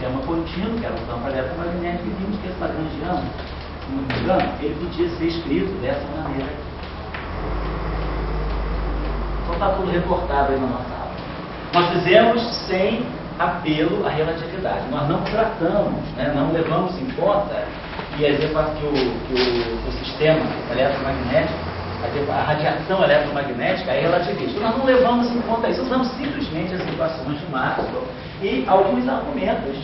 sistema contínuo, que era um campo eletromagnético, e vimos que esse lagrangiano, se não me engano, ele podia ser escrito dessa maneira aqui. Então está tudo reportado aí na nossa aula. Nós fizemos sem apelo à relatividade. Nós não tratamos, né, não levamos em conta que o sistema eletromagnético, a radiação eletromagnética é relativista. Nós não levamos em conta isso, usamos simplesmente as equações de Maxwell e alguns argumentos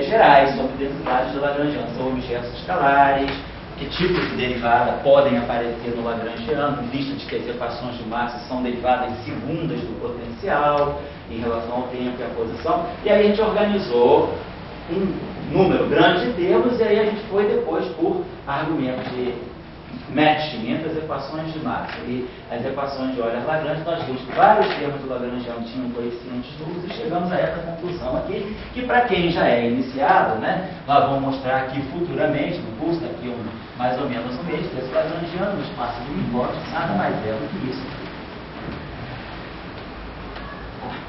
gerais sobre densidades de Lagrangiano. São objetos escalares, que tipos de derivada podem aparecer no Lagrangiano, em vista de que as equações de Maxwell são derivadas segundas do potencial, em relação ao tempo e à posição. E aí a gente organizou um número grande de termos, e aí a gente foi depois por argumentos de matching entre as equações de Maxwell e as equações de Euler-Lagrange. Nós vimos que vários termos do Lagrangiano tinham coeficientes nulos e chegamos a essa conclusão aqui, que para quem já é iniciado, né, nós vamos mostrar aqui futuramente, no curso daqui mais ou menos um mês, esse Lagrangiano no espaço de Minkowski nada mais é do que isso.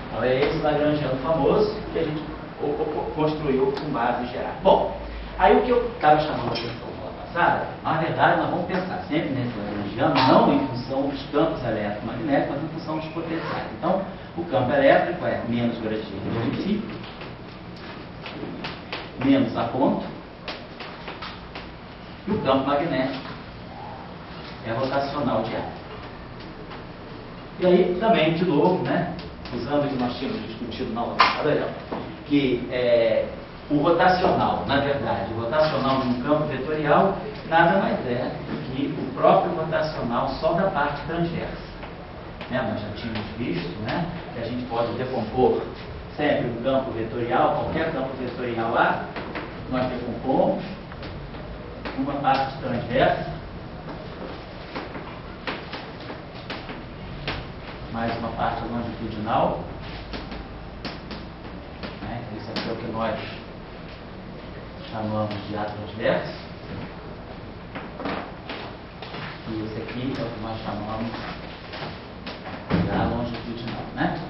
Então é esse Lagrangiano famoso que a gente construiu com base geral. Bom, aí o que eu estava chamando a atenção na verdade, nós vamos pensar sempre nesse Lagrangiano, não em função dos campos eletromagnéticos, mas em função dos potenciais. Então, o campo elétrico é menos gradiente de φ, menos a ponto, e o campo magnético é rotacional de ar. E aí, também, de novo, né, usando o que nós tínhamos discutido na aula passada, que o rotacional, na verdade, o rotacional de um campo vetorial nada mais é do que o próprio rotacional só da parte transversa. Né? Nós já tínhamos visto, né, que a gente pode decompor sempre um campo vetorial, qualquer campo vetorial A, nós decompomos uma parte transversa, mais uma parte longitudinal. Né? Isso aqui é o que nós chamamos de A transverso, e esse aqui é o que nós chamamos de A longitudinal, né?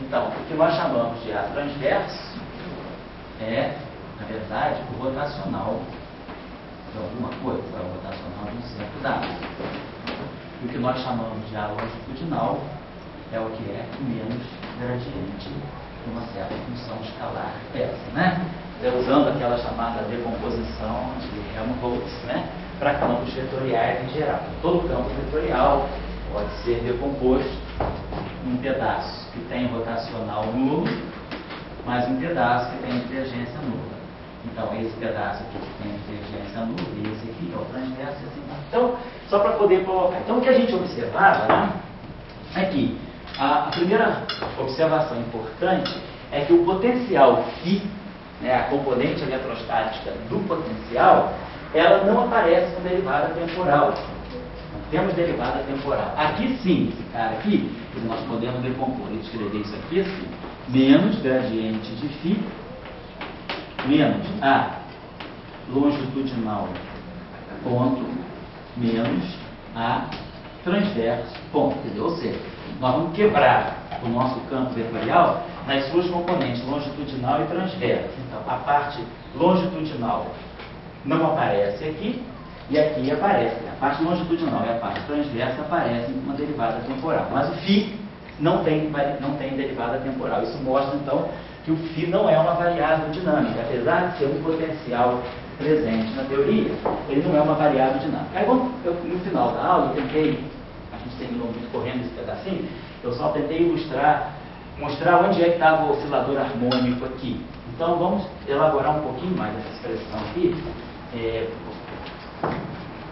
Então, o que nós chamamos de A transverso é, na verdade, o rotacional de alguma coisa, é o rotacional de um centro dado. E o que nós chamamos de A longitudinal é o que é menos gradiente de uma certa função escalar essa, né? Usando aquela chamada decomposição de Helmholtz, né, para campos vetoriais em geral. Todo campo vetorial pode ser decomposto em um pedaço que tem rotacional nulo, mais um pedaço que tem divergência nula. Então, esse pedaço aqui que tem divergência nula, e esse aqui é o transverso, e assim vai. Então, só para poder colocar. Então, o que a gente observava, né, é que a primeira observação importante é que o potencial φ, né, a componente eletrostática do potencial, ela não aparece com derivada temporal. Não temos derivada temporal. Aqui sim, esse cara aqui, nós podemos decompor e escrever isso aqui assim: menos gradiente de φ, menos a longitudinal ponto, menos a transverso ponto. Entendeu? Ou seja, nós vamos quebrar o nosso campo vetorial nas suas componentes longitudinal e transverso. Então, a parte longitudinal não aparece aqui, e aqui aparece. A parte longitudinal e a parte transversa aparecem com uma derivada temporal. Mas o φ não tem derivada temporal. Isso mostra, então, que o φ não é uma variável dinâmica. Apesar de ser um potencial presente na teoria, ele não é uma variável dinâmica. Aí, no final da aula, a gente terminou muito correndo esse pedacinho, eu só tentei mostrar onde é que estava o oscilador harmônico aqui. Então, vamos elaborar um pouquinho mais essa expressão aqui.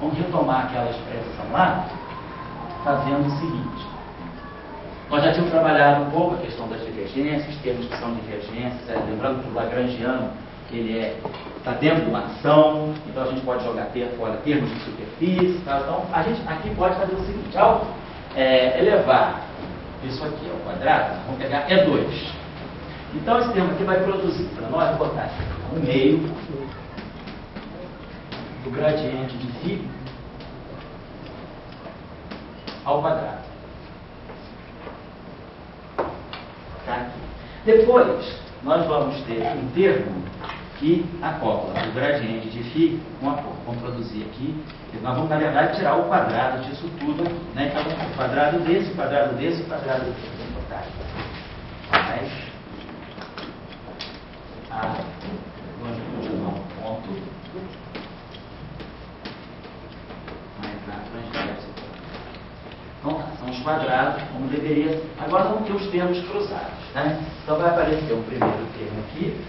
Vamos retomar aquela expressão lá, fazendo o seguinte. Nós já tínhamos trabalhado um pouco a questão das divergências, termos que são divergências, lembrando que o Lagrangiano, ele está dentro de uma ação, então a gente pode jogar fora termos de superfície, tá? Então a gente aqui pode fazer o seguinte: ao elevar isso aqui ao quadrado, vamos pegar E2. Então esse termo aqui vai produzir para nós, vou botar aqui, 1/2 do gradiente de φ ao quadrado. Tá? Depois, nós vamos ter um termo que acopla o gradiente de φ com a cor. Vamos produzir aqui. Nós vamos, na verdade, tirar o quadrado disso tudo, né? Então, o quadrado desse, o quadrado desse, o quadrado desse. Mais a longitudinal ponto mais a transversa. Então, são os quadrados, como deveria ser. Agora vamos ter os termos cruzados. Né? Então, vai aparecer o primeiro termo aqui.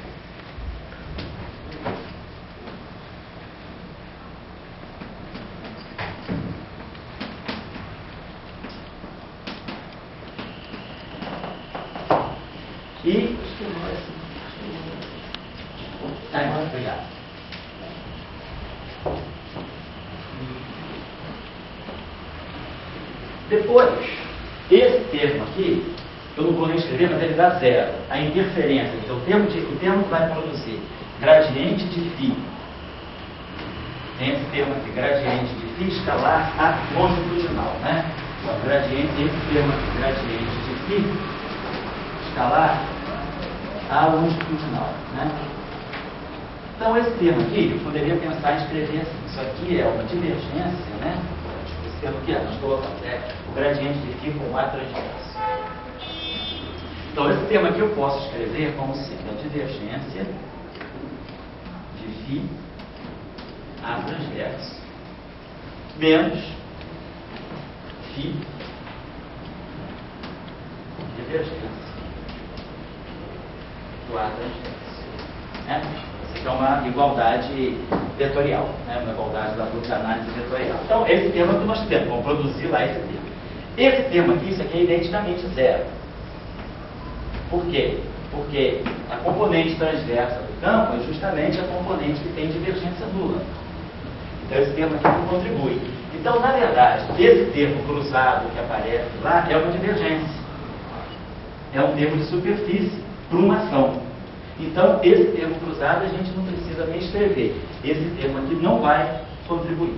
E... obrigado. Depois, esse termo aqui, eu não vou nem escrever, mas ele dá zero. A interferência, então o termo que vai produzir gradiente de φ. Tem esse termo aqui, gradiente de φ escalar a longitudinal, né? O gradiente, esse termo aqui, gradiente de φ escalar a longitudinal, né? Então, esse termo aqui, eu poderia pensar em escrever assim, isso aqui é uma divergência, né? Esse termo aqui, nós colocamos, o gradiente de φ com a transverso. Então, esse termo aqui eu posso escrever como sendo a divergência de φ a transverso menos φ divergência do A transverso. Né? Isso aqui é uma igualdade vetorial, né? Uma igualdade da dupla análise vetorial. Então, esse termo que nós temos, vamos produzir lá esse termo. Esse termo aqui, isso aqui é identicamente zero. Por quê? Porque a componente transversa do campo é justamente a componente que tem divergência nula. Então, esse termo aqui não contribui. Então, na verdade, esse termo cruzado que aparece lá é uma divergência. É um termo de superfície para uma ação. Então, esse termo cruzado a gente não precisa nem escrever. Esse termo aqui não vai contribuir,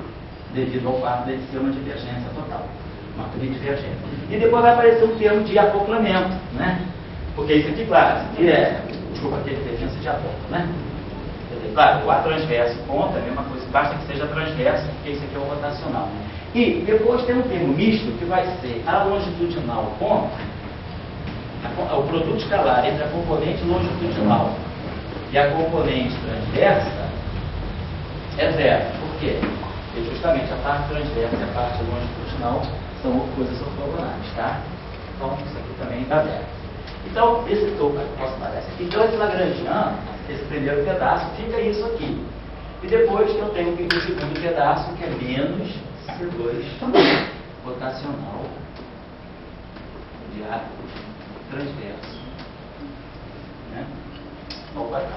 devido ao fato de ser uma divergência total. Uma divergência. E depois vai aparecer um termo de acoplamento, né? Porque isso aqui, claro, isso aqui é, desculpa, aqui é diferença de acoplo, né? Quer dizer, claro, o A transverso conta, é a mesma coisa, basta que seja transverso, porque isso aqui é o rotacional. E depois tem um termo misto, que vai ser a longitudinal ponto, o produto escalar entre a componente longitudinal e a componente transversa é zero. Por quê? Porque justamente a parte transversa e a parte longitudinal são coisas ortogonais, tá? Então, isso aqui também dá zero. Então, esse topo, posso parar esse aqui. Então, esse lagrangiano, esse primeiro pedaço, fica isso aqui. E depois eu tenho o segundo pedaço, que é menos C2 rotacional de A transverso, né? Ao quadrado.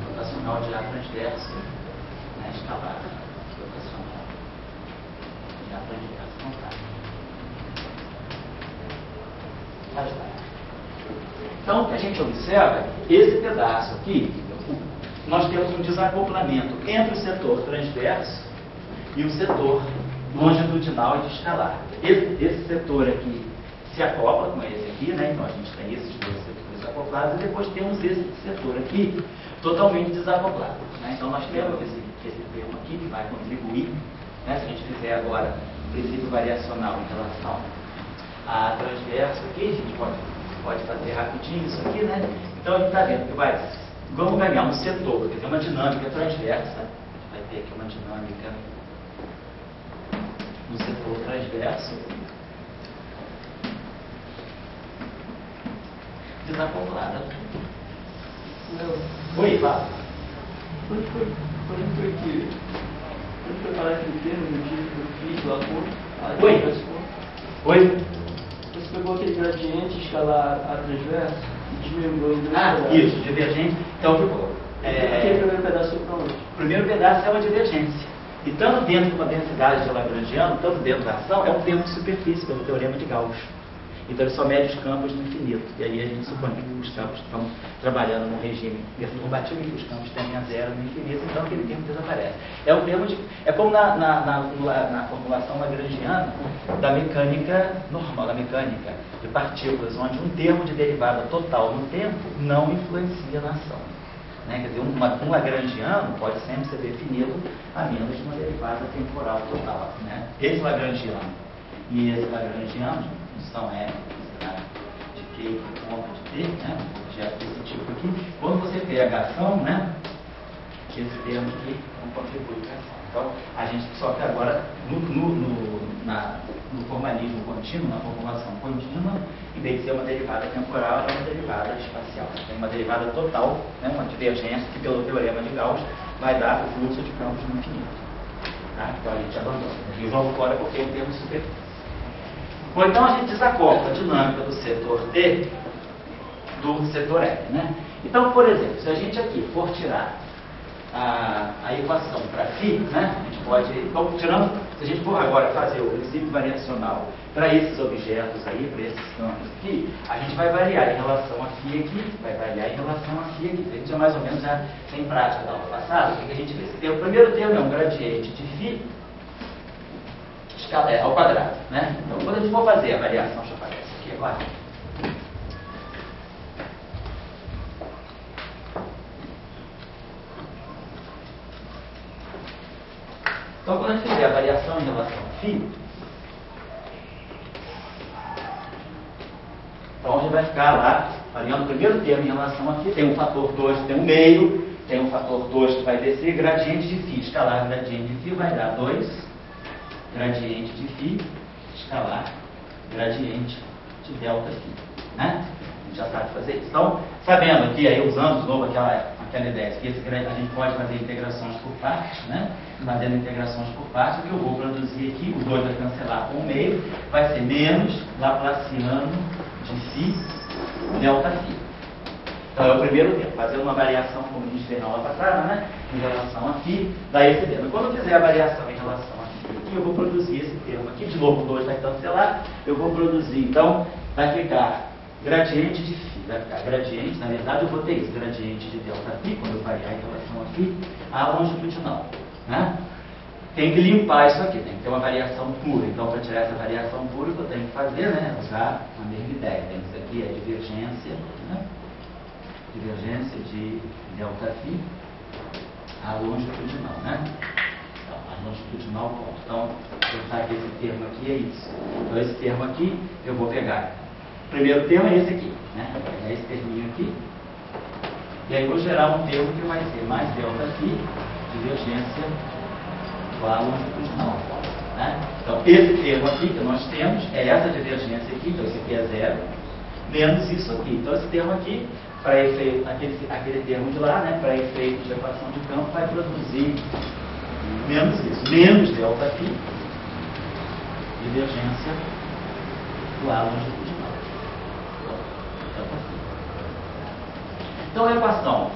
Rotacional de A transverso, né? Escalar rotacional de A transverso. Não tá. Já está. Então, o que a gente observa, esse pedaço aqui, nós temos um desacoplamento entre o setor transverso e o setor longitudinal e de escalar. Esse setor aqui se acopla com esse aqui, né? Então a gente tem esses dois setores acoplados e depois temos esse setor aqui totalmente desacoplado. Né? Então nós temos esse termo aqui que vai contribuir, né? Se a gente fizer agora o princípio variacional em relação a transverso aqui, a gente pode fazer rapidinho isso aqui, né? Então a gente está vendo que vamos ganhar um setor, quer dizer, uma dinâmica transversa, a gente vai ter aqui uma dinâmica no setor transverso, desacoplada. Oi, Fábio. Quando foi que preparar aquele termo do FIT, do acordo? Oi? Oi? Você pegou aquele gradiente escalar a transverso e desmembrou em dois pedaços. Isso, divergente. Então ficou. Aquele primeiro pedaço foi para onde? O primeiro pedaço é uma divergência. E tanto dentro de uma densidade de Lagrangiano, tanto dentro da ação, é um termo de superfície, pelo teorema de Gauss. Então ele só mede os campos no infinito. E aí a gente supõe que os campos estão trabalhando num regime combativo e que os campos tendem a zero no infinito, então aquele termo desaparece. É um termo de. É como na formulação lagrangiana da mecânica normal, da mecânica de partículas, onde um termo de derivada total no tempo não influencia na ação. Né? Quer dizer, um lagrangiano pode sempre ser definido a menos de uma derivada temporal total. Né? Esse lagrangiano e esse lagrangiano, função f de q por conta de t, né? Objeto desse tipo aqui, quando você pega a ação, né? Esse termo aqui não contribui para a ação. Então, a gente, só que agora, no formalismo contínuo, na formulação contínua, em vez de ser uma derivada temporal, é uma derivada espacial. Tem uma derivada total, né, uma divergência que, pelo teorema de Gauss, vai dar o fluxo de campos no infinito. Tá? Então, a gente abandona. E o jogo fora porque é um termo superfície. Ou então, a gente desacopla a dinâmica do setor T do setor F. Né? Então, por exemplo, se a gente aqui for tirar a equação para φ, né? A gente pode, então, tirando, se a gente for agora fazer o princípio variacional para esses objetos aí, para esses campos aqui, a gente vai variar em relação a φ aqui, vai variar em relação a φ aqui. A gente já mais ou menos já tem prática da aula passada, o que a gente vê? O primeiro termo é um gradiente de φ ao quadrado, né? Então, quando a gente for fazer a variação, deixa eu apagar isso aqui agora. Então, quando a gente fizer a variação em relação a φ, então a gente vai ficar lá, variando o primeiro termo em relação a φ, tem um fator 2, tem um meio, tem um fator 2 que vai descer, gradiente de φ, escalar gradiente de φ vai dar 2, gradiente de φ, escalar gradiente de delta φ, né? A gente já sabe fazer isso. Então, sabendo aqui, aí usando de novo aquela ideia, que a gente pode fazer integrações por partes, né? Fazendo integrações por partes, o que eu vou produzir aqui, o 2 vai cancelar com o meio, vai ser menos Laplaciano de φ delta φ. Então é o primeiro termo, fazendo uma variação, como a gente fez na aula passada, né? Em relação a φ, dá esse termo. Quando eu fizer a variação em relação a φ aqui, eu vou produzir esse termo aqui, de novo o 2 vai cancelar, eu vou produzir, então, vai ficar gradiente de φ, vai ficar gradiente, na verdade eu vou ter isso, gradiente de delta φ, quando eu variar em relação a φ, a longitudinal, né? Tem que limpar isso aqui, tem que ter uma variação pura. Então, para tirar essa variação pura, o que eu tenho que fazer, né? Usar a mesma ideia. Tem isso aqui, é divergência, né? Divergência de delta φ a longitudinal, né? Então, a longitudinal ponto. Então, eu saquei esse termo aqui, é isso. Então, esse termo aqui, eu vou pegar. O primeiro termo é esse aqui, né? Vou pegar esse terminho aqui. E aí, vou gerar um termo que vai ser mais delta φ, divergência do A longitudinal, né? Então, esse termo aqui que nós temos é essa divergência aqui, então esse aqui é zero, menos isso aqui. Então, esse termo aqui, para efeito, aquele termo de lá, né, para efeito de equação de campo, vai produzir menos isso, menos delta φ, divergência do A longitudinal. Então, a equação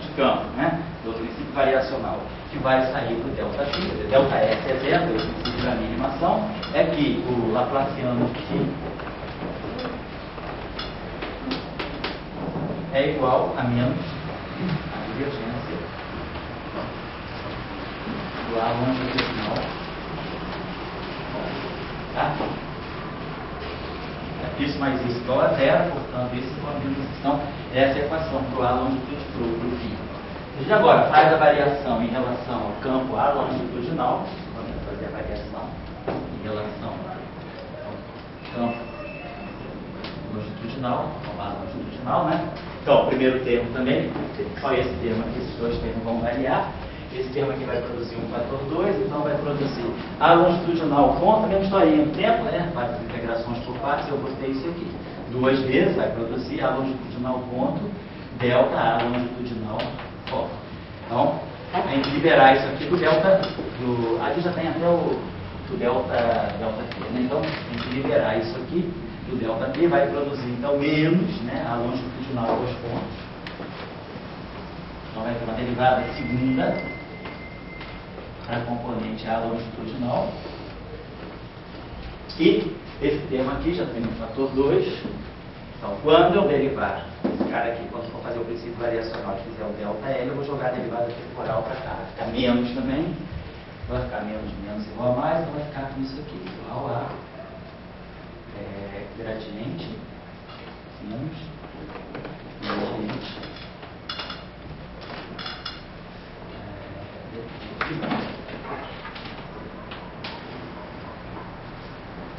de campo, né, do princípio variacional, que vai sair para o delta φ, delta S é zero, o princípio da minimação, é que o Laplaciano de φ é igual a menos a divergência do A longitudinal. Tá? Isso mais isso igual a zero, portanto, isso igual a menos isso. Então, essa é a equação para o A longitudinal, para o φ. A gente agora faz a variação em relação ao campo A longitudinal. Vamos fazer a variação em relação ao campo longitudinal, A longitudinal, né? Então, o primeiro termo também, só esse termo aqui, esses dois termos vão variar. Esse termo aqui vai produzir um fator 2, então vai produzir A longitudinal ponto, a mesma historinha no tempo, né? Várias integrações por partes, eu botei isso aqui. Duas vezes vai produzir A longitudinal ponto, delta A longitudinal. Então, tem que liberar isso aqui do delta, aqui já tem até o delta t, né? Então, tem que liberar isso aqui do delta t, vai produzir, então, menos, né, a longitudinal dos pontos. Então, vai ter uma derivada segunda para a componente A longitudinal. E esse termo aqui já tem um fator 2. Então, quando eu derivar esse cara aqui, quando for fazer o princípio variacional e fizer o delta L, eu vou jogar a derivada temporal para cá. Vai ficar menos também. Vai ficar menos igual a mais, então vai ficar com isso aqui, igual a gradiente menos gradiente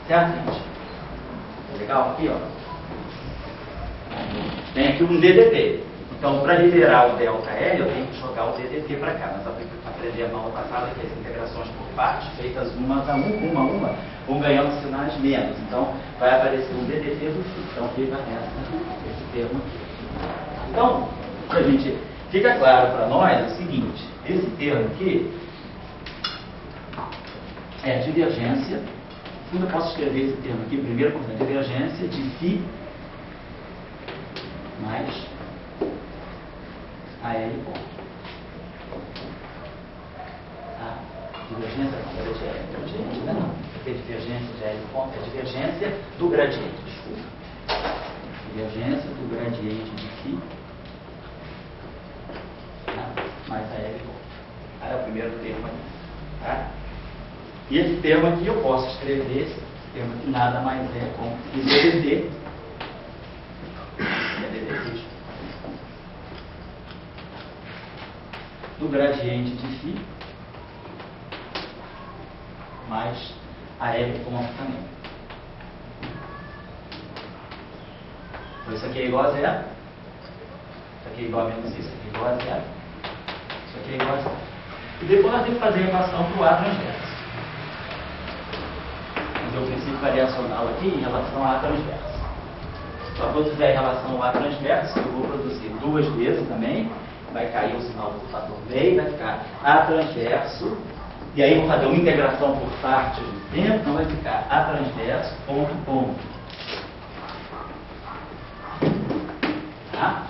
certo, gente? Legal? Aqui, ó. Tem aqui um DDT. Então, para liberar o ΔL, eu tenho que jogar o DDT para cá. Nós aprendemos na aula passada que as integrações por partes, feitas uma a uma, vão ganhando sinais menos. Então, vai aparecer um DDT do fio. Então, fica esse termo aqui. Então, a gente fica claro para nós o seguinte: esse termo aqui é a divergência. Eu posso escrever esse termo aqui primeiro como divergência de φ mais AL ponto. Tá? Divergência não, gradiente, não. Porque divergência de AL ponto é divergência do gradiente, desculpa. Divergência do gradiente de φ, tá? Mais AL ponto. Aí é o primeiro termo aqui. Tá? E esse termo aqui eu posso escrever, esse termo aqui nada mais é como DDT. Do gradiente de φ mais a L ponto também. Então isso aqui é igual a zero. Isso aqui é igual a menos isso. Isso aqui é igual a zero. Isso aqui é igual a zero. E depois nós temos que fazer a equação para o A transverso. Fazer o princípio variacional aqui em relação ao A transverso. Então, quando tiver em relação ao A transverso, eu vou produzir duas vezes também. Vai cair o sinal do fator meio, vai ficar A transverso, e aí vou fazer uma integração por partes do tempo, então vai ficar A transverso, ponto. Tá?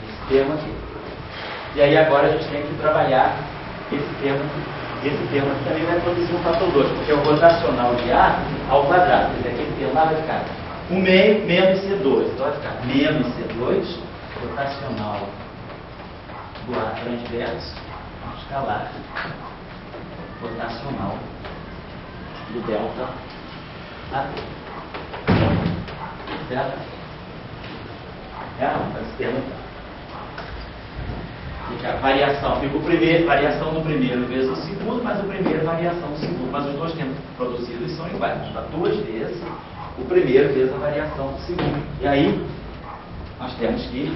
Esse termo aqui. E aí agora a gente tem que trabalhar esse termo aqui. Esse termo aqui também vai produzir um fator 2, porque é o rotacional de A ao quadrado. Quer dizer, aquele termo lá vai ficar 1 meio menos C2. Então vai ficar menos C2, rotacional do A transverso, escalar, rotacional do delta AT. Certo? Esse termo aqui. Fica a variação, fica o primeiro, variação do primeiro vezes o segundo, mas o primeiro variação do segundo. Mas os dois termos produzidos são iguais. Vamos dar duas vezes o primeiro vezes a variação do segundo. E aí, nós temos que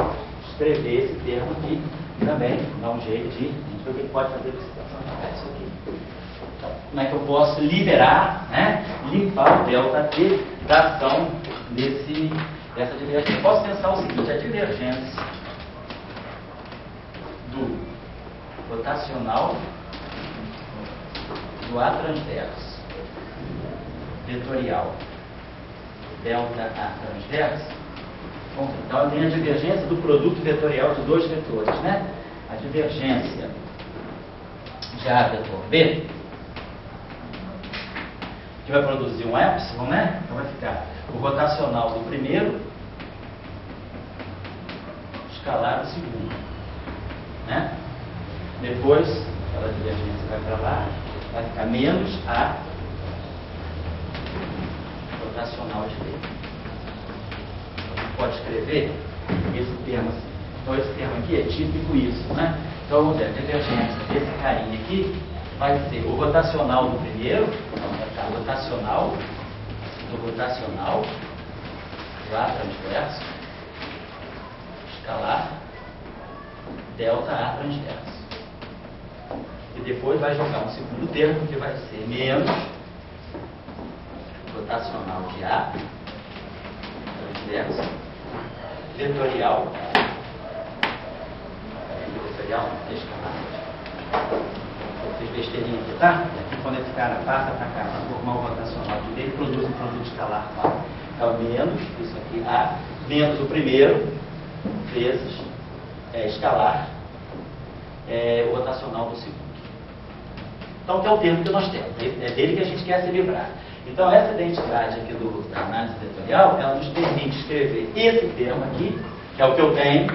escrever esse termo aqui também, dar um jeito de... A gente vê o que pode fazer para situação isso aqui. Então, como é que eu posso liberar, né, limpar o ΔT da ação dessa divergência? Eu posso pensar o seguinte: a divergência do rotacional do A transverso vetorial ΔA transverso. Então, eu tenho a divergência do produto vetorial de dois vetores, né? A divergência de A vetor B, que vai produzir um epsilon, né? Então, vai ficar o rotacional do primeiro escalar do segundo, né? Depois, aquela divergência vai para lá, vai ficar menos A rotacional de B. Pode escrever esse termo assim. Então, esse termo aqui é típico isso, né? Então, vamos ver, a divergência desse carinha aqui vai ser o rotacional do primeiro, então vai ficar o rotacional do A transverso, escalar, delta A transverso. E depois vai jogar um segundo termo que vai ser menos rotacional de A transverso, vetorial, fiz besteirinha aqui, tá? E aqui, quando esse cara passa para cá para formar o rotacional de B, ele produz um produto escalar lá. Então, menos, isso aqui, A, menos o primeiro, vezes escalar, o rotacional do segundo. Então, que é o termo que nós temos, é dele que a gente quer se livrar. Então, essa identidade aqui da análise vetorial, ela nos permite escrever esse termo aqui, que é o que eu tenho,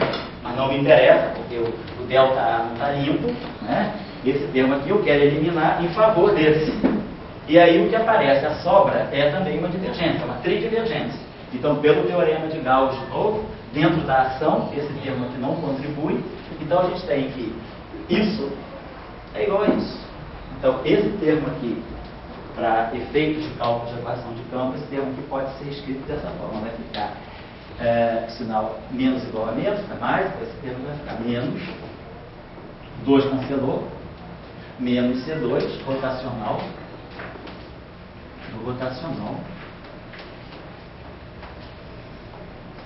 mas não me interessa, porque o delta A não está limpo, né? Esse termo aqui eu quero eliminar em favor desse. E aí o que aparece, a sobra, é também uma divergência, uma tridivergência. Então, pelo teorema de Gauss, de novo, dentro da ação, esse termo aqui não contribui, então a gente tem que isso é igual a isso. Então, esse termo aqui, para efeitos de cálculo de equação de campo, esse termo aqui pode ser escrito dessa forma, vai ficar sinal menos igual a menos, fica mais, esse termo vai ficar menos, 2 cancelou, menos C2, rotacional,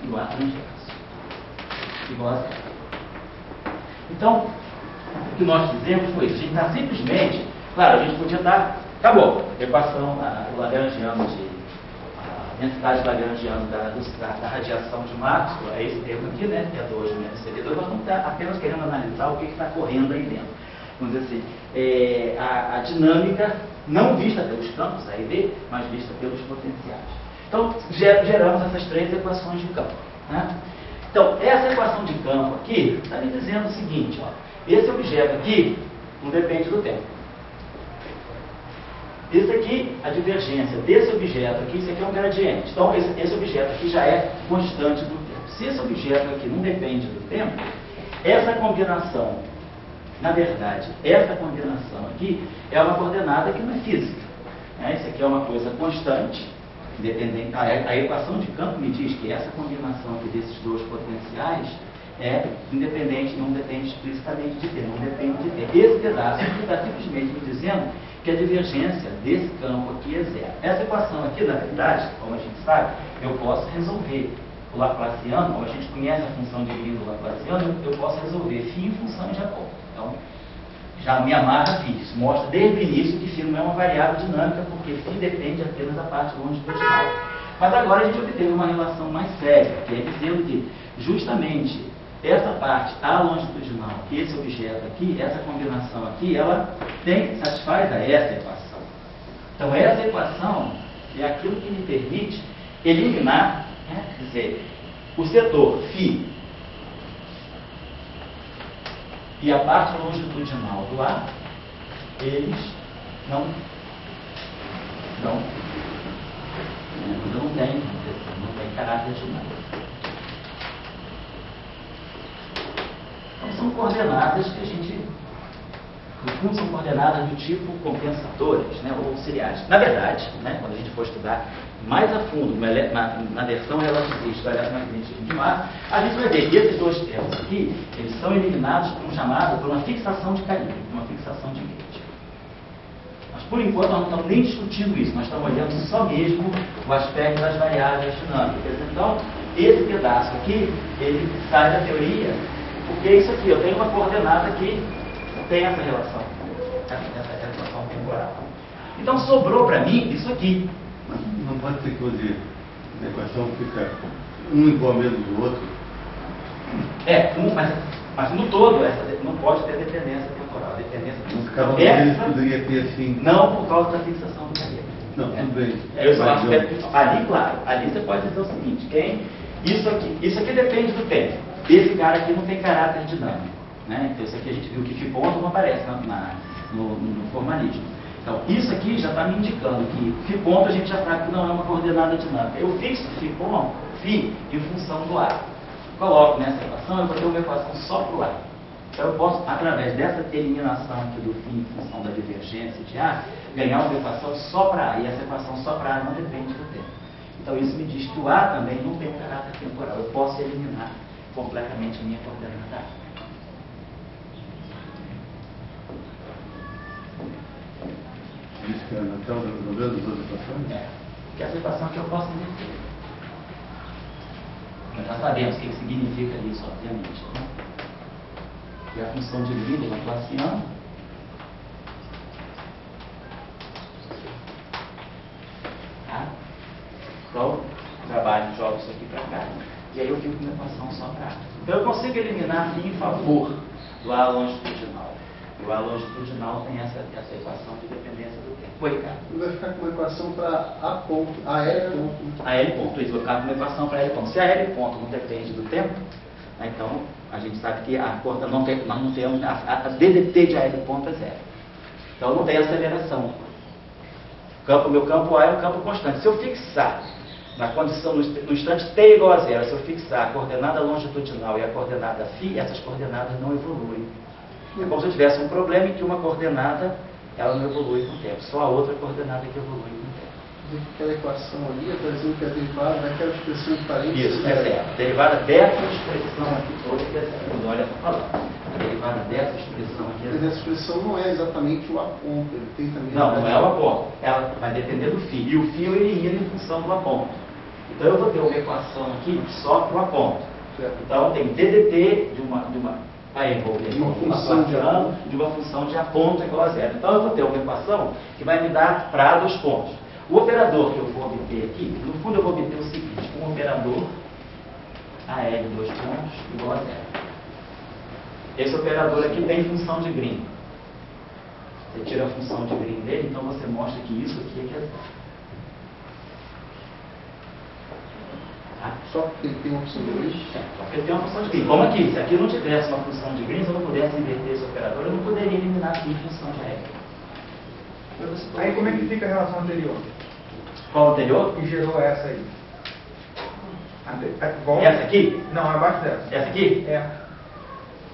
igual a transverso, igual a zero. Então, o que nós fizemos foi isso, a gente está simplesmente, claro, a gente podia dar, acabou, equação lagrangiana a densidade lagrangiana da radiação de Maxwell, é esse termo aqui, né, que é 2 menos CD2, nós vamos estar apenas querendo analisar o que está correndo aí dentro. Vamos dizer assim, a dinâmica não vista pelos campos, A e B, mas vista pelos potenciais. Então, geramos essas 3 equações de campo. Né? Então, essa equação de campo aqui está me dizendo o seguinte, ó, esse objeto aqui não depende do tempo. Esse aqui, a divergência desse objeto aqui, isso aqui é um gradiente. Então, esse objeto aqui já é constante do tempo. Se esse objeto aqui não depende do tempo, essa combinação, na verdade, essa combinação aqui é uma coordenada que não é física. Isso aqui é uma coisa constante, independente. A equação de campo me diz que essa combinação aqui desses 2 potenciais é independente, não depende explicitamente de T, não depende de T. Esse pedaço aqui está simplesmente me dizendo que a divergência desse campo aqui é zero. Essa equação aqui, na verdade, como a gente sabe, eu posso resolver o Laplaciano, como a gente conhece a função de grilo do Laplaciano, eu posso resolver φ em função de Jacob. Então, já me amarra φ. Isso mostra desde o início que φ não é uma variável dinâmica, porque φ depende apenas da parte longitudinal. Mas agora a gente obteve uma relação mais séria, que é dizendo que justamente essa parte A longitudinal, esse objeto aqui, essa combinação aqui, ela satisfaz a essa equação. Então, essa equação é aquilo que me permite eliminar, quer dizer, o setor φ e a parte longitudinal do A, eles não têm caráter dinâmico. Então, são coordenadas que a gente, no fundo, são coordenadas do tipo compensatórias, né, ou auxiliares. Na verdade, né, quando a gente for estudar mais a fundo na versão relativista do eletromagnetismo de massa, a gente vai ver que esses 2 termos aqui, eles são eliminados por uma fixação de calibre, por uma fixação de Gauss. Mas, por enquanto, nós não estamos nem discutindo isso, nós estamos olhando só mesmo o aspecto das variáveis dinâmicas. Então, esse pedaço aqui, ele sai da teoria, porque isso aqui, eu tenho uma coordenada que tem essa relação, essa relação temporal. Então, sobrou para mim isso aqui. Mas não pode ser que hoje a equação fica um igual ao mesmo do outro? Mas no todo, não pode ter dependência temporal. A dependência Mas cada um deles poderia ter assim. Não por causa da fixação do calibre. Não, tudo bem. Eu só acho que ali, claro, ali você pode dizer o seguinte, isso aqui depende do tempo. Esse cara aqui não tem caráter dinâmico. Né? Então, isso aqui a gente viu que φ ponto não aparece no formalismo. Então, isso aqui já está me indicando que φ ponto a gente já sabe que não é uma coordenada dinâmica. Eu fixo φ em função do A. Coloco nessa equação, eu vou ter uma equação só para o A. Então, eu posso, através dessa eliminação aqui do φ em função da divergência de A, ganhar uma equação só para A. E essa equação só para A não depende do tempo. Então, isso me diz que o A também não tem um caráter temporal. Eu posso eliminar completamente a minha coordenada A. Isso que é Natal resolvendo as outras equações? Que essa equação aqui eu posso inverter. Nós já sabemos o que significa isso, obviamente. Né? Que é a função de Grilo Laplaciano. Tá? Então, trabalho, jogo isso aqui para cá. E aí eu fico com uma equação só para A. Então eu consigo eliminar aqui em favor do A longitudinal. O A longitudinal tem essa equação de dependência do tempo. Oi, cara. Vai ficar com uma equação para A ponto, a L ponto. A L ponto, isso vai ficar com uma equação para L ponto. Se a L ponto não depende do tempo, né, então a gente sabe que nós não temos, a DDT de A L ponto é zero. Então não tem aceleração. O meu campo A é um campo constante. Se eu fixar na condição, no instante t igual a zero, se eu fixar a coordenada longitudinal e a coordenada φ, essas coordenadas não evoluem. É como se eu tivesse um problema em que uma coordenada ela não evolui com o tempo, só a outra coordenada que evolui com o tempo. Aquela equação ali está dizendo que é derivada daquela expressão de parênteses. Isso, é zero. A derivada dessa expressão aqui toda que é zero. Quando olha para falar. A derivada dessa expressão aqui é Mas zero. essa expressão não é exatamente o aponto, ele tem também... Não é o aponto. Ela vai depender do φ. E o φ eu elimino em função do aponto. Então eu vou ter uma equação aqui só para o aponto. Certo. Então tem DDT vai envolver Uma função de uma função de aponto igual a zero. Então eu vou ter uma equação que vai me dar para dos pontos. O operador que eu vou obter aqui, no fundo eu vou obter o seguinte, um operador AL de 2 pontos igual a zero. Esse operador aqui tem função de Green. Você tira a função de Green dele, então você mostra que isso aqui é zero. Tá? Só porque ele tem uma opção de Green? Só porque ele tem uma função de Green. Como aqui, se aqui não tivesse uma função de Green, se eu não pudesse inverter esse operador, eu não poderia eliminar aqui a função de AL. Aí como é que fica a relação anterior? Qual anterior? Que gerou essa aí? Essa aqui? Não, abaixo dessa. Essa aqui? É.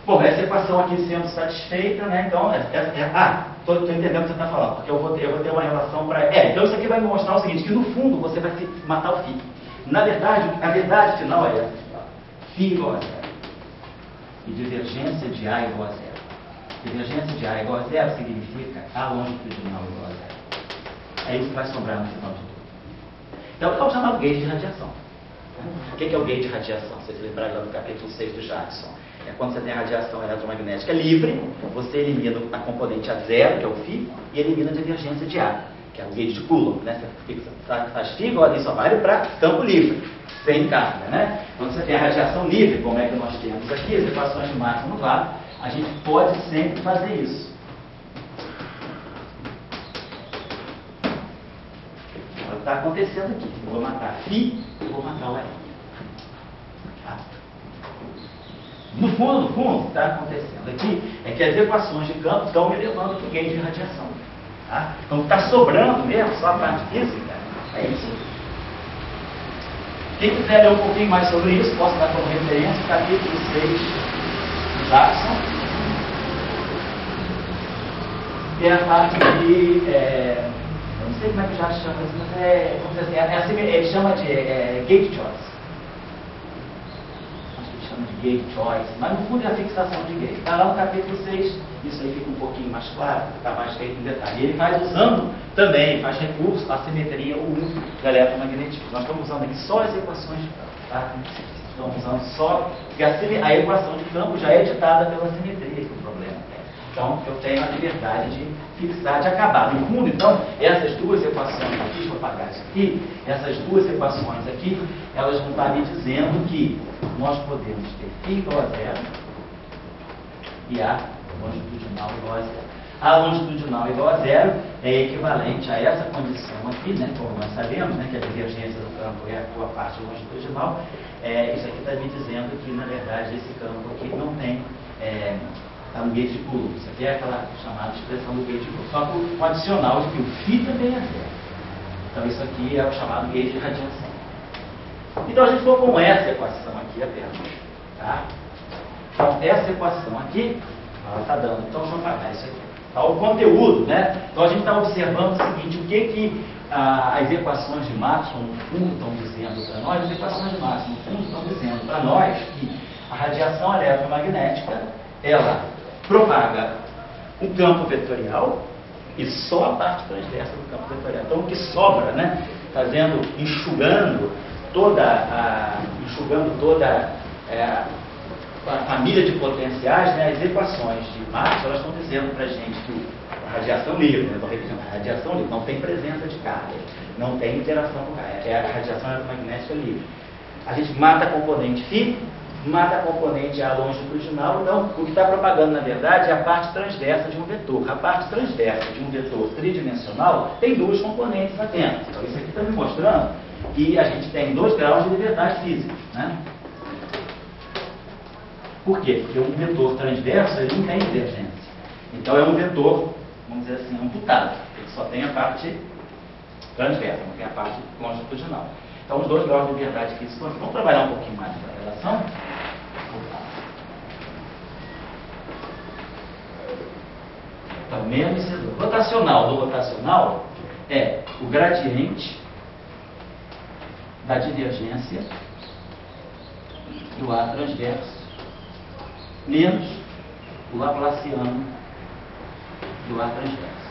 Bom, essa equação aqui sendo satisfeita, né? Então, estou entendendo o que você está falando, porque eu vou ter uma relação para... então isso aqui vai me mostrar o seguinte, que no fundo você vai matar o φ. Na verdade, a verdade final é essa. Φ igual a zero. E divergência de A igual a zero. Divergência de A igual a zero significa A longitudinal igual a zero. É isso que vai sobrar no final de tudo. Então, é o chamado gauge de radiação. O que é o gauge de radiação? Vocês se lembrarem lá do capítulo 6 do Jackson. É quando você tem a radiação eletromagnética livre, você elimina a componente A zero, que é o φ, e elimina a divergência de A, que é o gauge de Coulomb. Né? Você faz φ igual a isso vale para campo livre, sem carga. Né? Quando você tem a radiação livre, como é que nós temos aqui, as equações de máximo claro, a gente pode sempre fazer isso. Está acontecendo aqui. Eu vou matar φ e vou matar o L. Tá? No fundo, o que está acontecendo aqui é que as equações de campo estão me levando para o gauge de radiação. Tá? Então, o que está sobrando mesmo, só a parte física, é isso. Quem quiser ler um pouquinho mais sobre isso, posso dar como referência o capítulo 6 do Jackson. Que é a parte de... eu não sei como é que o Jackson chama isso, mas ele chama de gate choice. Acho que ele chama de gate choice, mas no fundo é a fixação de gate. Está lá no capítulo 6, isso aí fica um pouquinho mais claro, está mais feito em detalhe. E ele faz usando também, faz recurso à simetria 1 do eletromagnetismo. Nós estamos usando aqui só as equações de campo, tá? Estamos usando só, porque a equação de campo já é ditada pela simetria, que é o problema. Então, eu tenho a liberdade de fixar, de acabar. No fundo, então, essas duas equações aqui, deixa eu apagar isso aqui, essas duas equações aqui, elas vão estar me dizendo que nós podemos ter φ igual a zero e A longitudinal igual a zero. A longitudinal igual a zero é equivalente a essa condição aqui, né, como nós sabemos, né, que a divergência do campo é a parte longitudinal. Isso aqui está me dizendo que, na verdade, esse campo aqui não tem... está no gauge de Coulomb. Isso aqui é aquela chamada expressão do gauge de Coulomb. Só com o adicional de que o φ também é zero. Então isso aqui é o chamado gauge de radiação. Então a gente for com essa equação aqui apenas. Tá? Então essa equação aqui, ela está dando. Então vamos apagar isso aqui. Tá? O conteúdo, né? Então a gente está observando o seguinte, o que as equações de Maxwell no fundo estão dizendo para nós. As equações de Maxwell no fundo estão dizendo para nós que a radiação eletromagnética, ela propaga um campo vetorial e só a parte transversa do campo vetorial. Então o que sobra, né, enxugando toda a família de potenciais, né, as equações de Maxwell, elas estão dizendo para a gente que a radiação livre, né, estou repetindo, a radiação livre não tem presença de carga, não tem interação com carga, é a radiação eletromagnética livre. A gente mata a componente φ, mata a componente A longitudinal, então o que está propagando na verdade é a parte transversa de um vetor. A parte transversa de um vetor tridimensional tem duas componentes lá dentro. Então isso aqui está me mostrando que a gente tem 2 graus de liberdade física. Né? Por quê? Porque um vetor transverso ele não tem divergência. Então é um vetor, vamos dizer assim, amputado. Ele só tem a parte transversa, não tem a parte longitudinal. Então, os dois graus de liberdade aqui se construem. Vamos trabalhar um pouquinho mais essa relação? Então, menos C2. Rotacional do rotacional é o gradiente da divergência do A transverso menos o laplaciano do A transverso.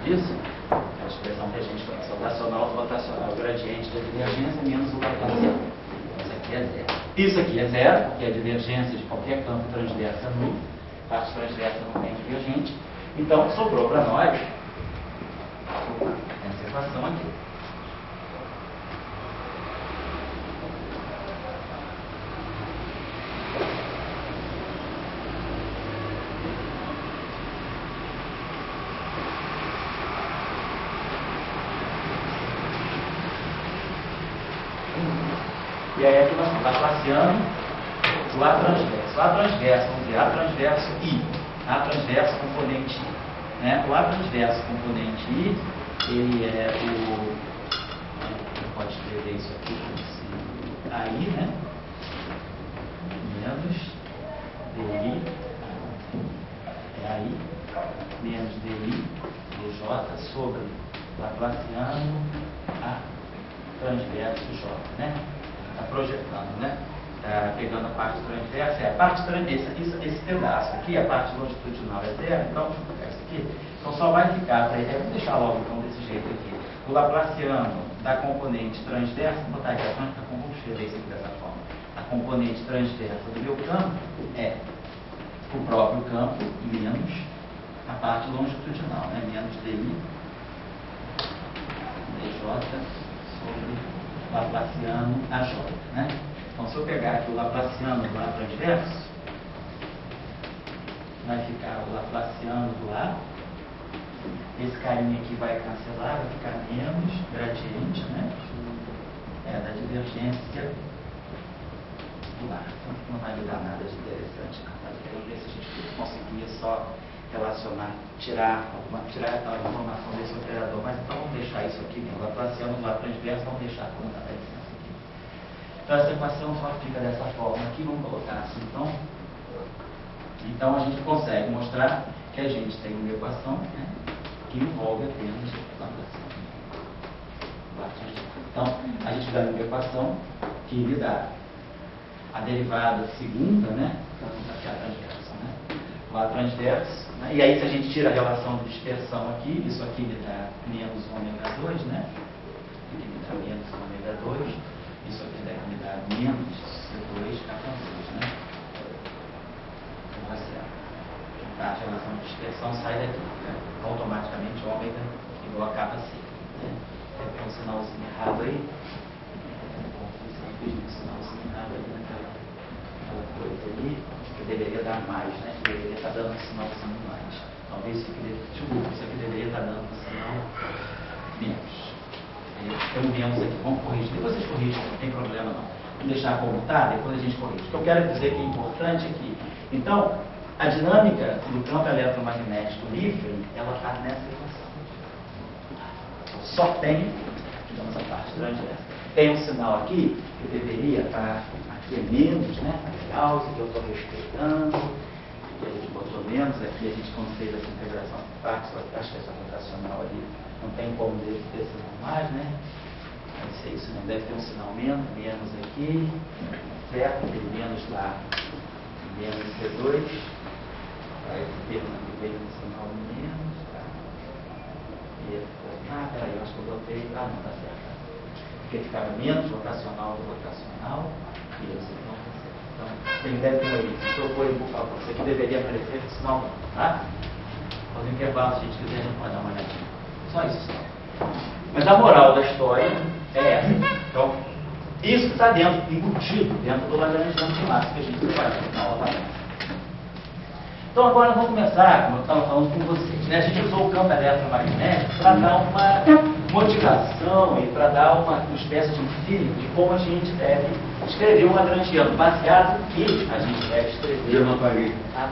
Isso? É a expressão que a gente conhece. Rotacional do rotacional. O gradiente da divergência menos o laplaciano. Isso aqui é zero. Isso aqui é zero, porque a divergência de qualquer campo transverso é nulo. Parte transversa não tem divergente. Então, sobrou para nós essa equação aqui. E aí aqui nós estamos laplaciando o A transverso. A transverso, vamos ver, A transverso I. A transverso componente I. Né? O A transverso componente I, ele é o... Você pode escrever isso aqui como se... AI, né? Menos DI. É AI. Menos DI, DJ, sobre laplaciano A transverso J, né? Está projetando, né? Está pegando a parte transversa, a parte transversa, esse pedaço aqui, a parte longitudinal é zero, então, isso aqui, então só vai ficar, vamos deixar logo então desse jeito aqui, o laplaciano da componente transversa, vou botar aqui, vamos escrever isso aqui dessa forma, a componente transversa do meu campo é o próprio campo menos a parte longitudinal, né? Menos DI, DJ sobre laplaciano AJ, né? Então, se eu pegar aqui o laplaciano do A transverso, vai ficar o laplaciano do A. Esse carinha aqui vai cancelar, vai ficar menos gradiente, né? Da divergência do A. Então, não vai me dar nada de interessante, não. Mas eu quero ver se a gente conseguia só relacionar, tirar aquela informação desse operador. Mas então vamos deixar isso aqui mesmo. Laplaciano do A transverso, vamos deixar como está a licença aqui. Então essa equação só fica dessa forma aqui, vamos colocar assim então. Então a gente consegue mostrar que a gente tem uma equação, né, que envolve apenas Laplaciano. Então a gente dá uma equação que me dá a derivada segunda, né? Então aqui a transversa, né? O A transverso. Né? E aí, se a gente tira a relação de dispersão aqui, isso aqui me dá menos ômega 2, né? Aqui me dá menos ômega 2, isso aqui deve me dar menos C2 capa 2, né? Então, assim, a relação de dispersão sai daqui, né? Automaticamente ômega igual a capa C. Né? Tem um sinalzinho errado aí. Fiz um sinalzinho errado ali naquela coisa ali, que deveria dar mais, né? Que deveria estar dando um sinalzinho mais. Talvez isso aqui deveria estar dando um sinal menos. Tem um menos aqui, vamos corrigir. Depois vocês corrigem, não tem problema não. Vamos deixar como está, depois a gente corrige. O que eu quero dizer que é importante aqui. Então, a dinâmica do campo eletromagnético livre, ela está nessa equação. Só tem, digamos, a parte transversa. Tem um sinal aqui que deveria estar aqui é menos, né? Legal, isso aqui eu estou respeitando. E a gente botou menos aqui, a gente quando fez essa integração de partes, acho que essa rotacional ali não tem como ter sinal mais, né? Deve ser isso, não deve ter um sinal menos aqui, certo? Tem menos lá, menos C2. Aí veio um sinal menos, tá? Peraí, eu acho que eu botei. Não, tá certo. Porque ficava menos rotacional do rotacional, e esse não tá certo. Então, ele deve ter aí. Procure, por favor. Isso aqui deveria aparecer no sinal 1, tá? Quando intervalo, se a gente quiser, a gente pode dar uma olhadinha. Só isso, só. Mas a moral da história é essa. Então, isso está dentro, embutido dentro do lagrangiano clássico que a gente trabalhou na aula passada. Então agora vamos começar, como eu estava falando com vocês, né? A gente usou o campo eletromagnético para dar uma motivação e para dar uma espécie de feeling de como a gente deve escrever um lagrangiano, baseado no que a gente deve escrever. Eu não apaguei. Ah,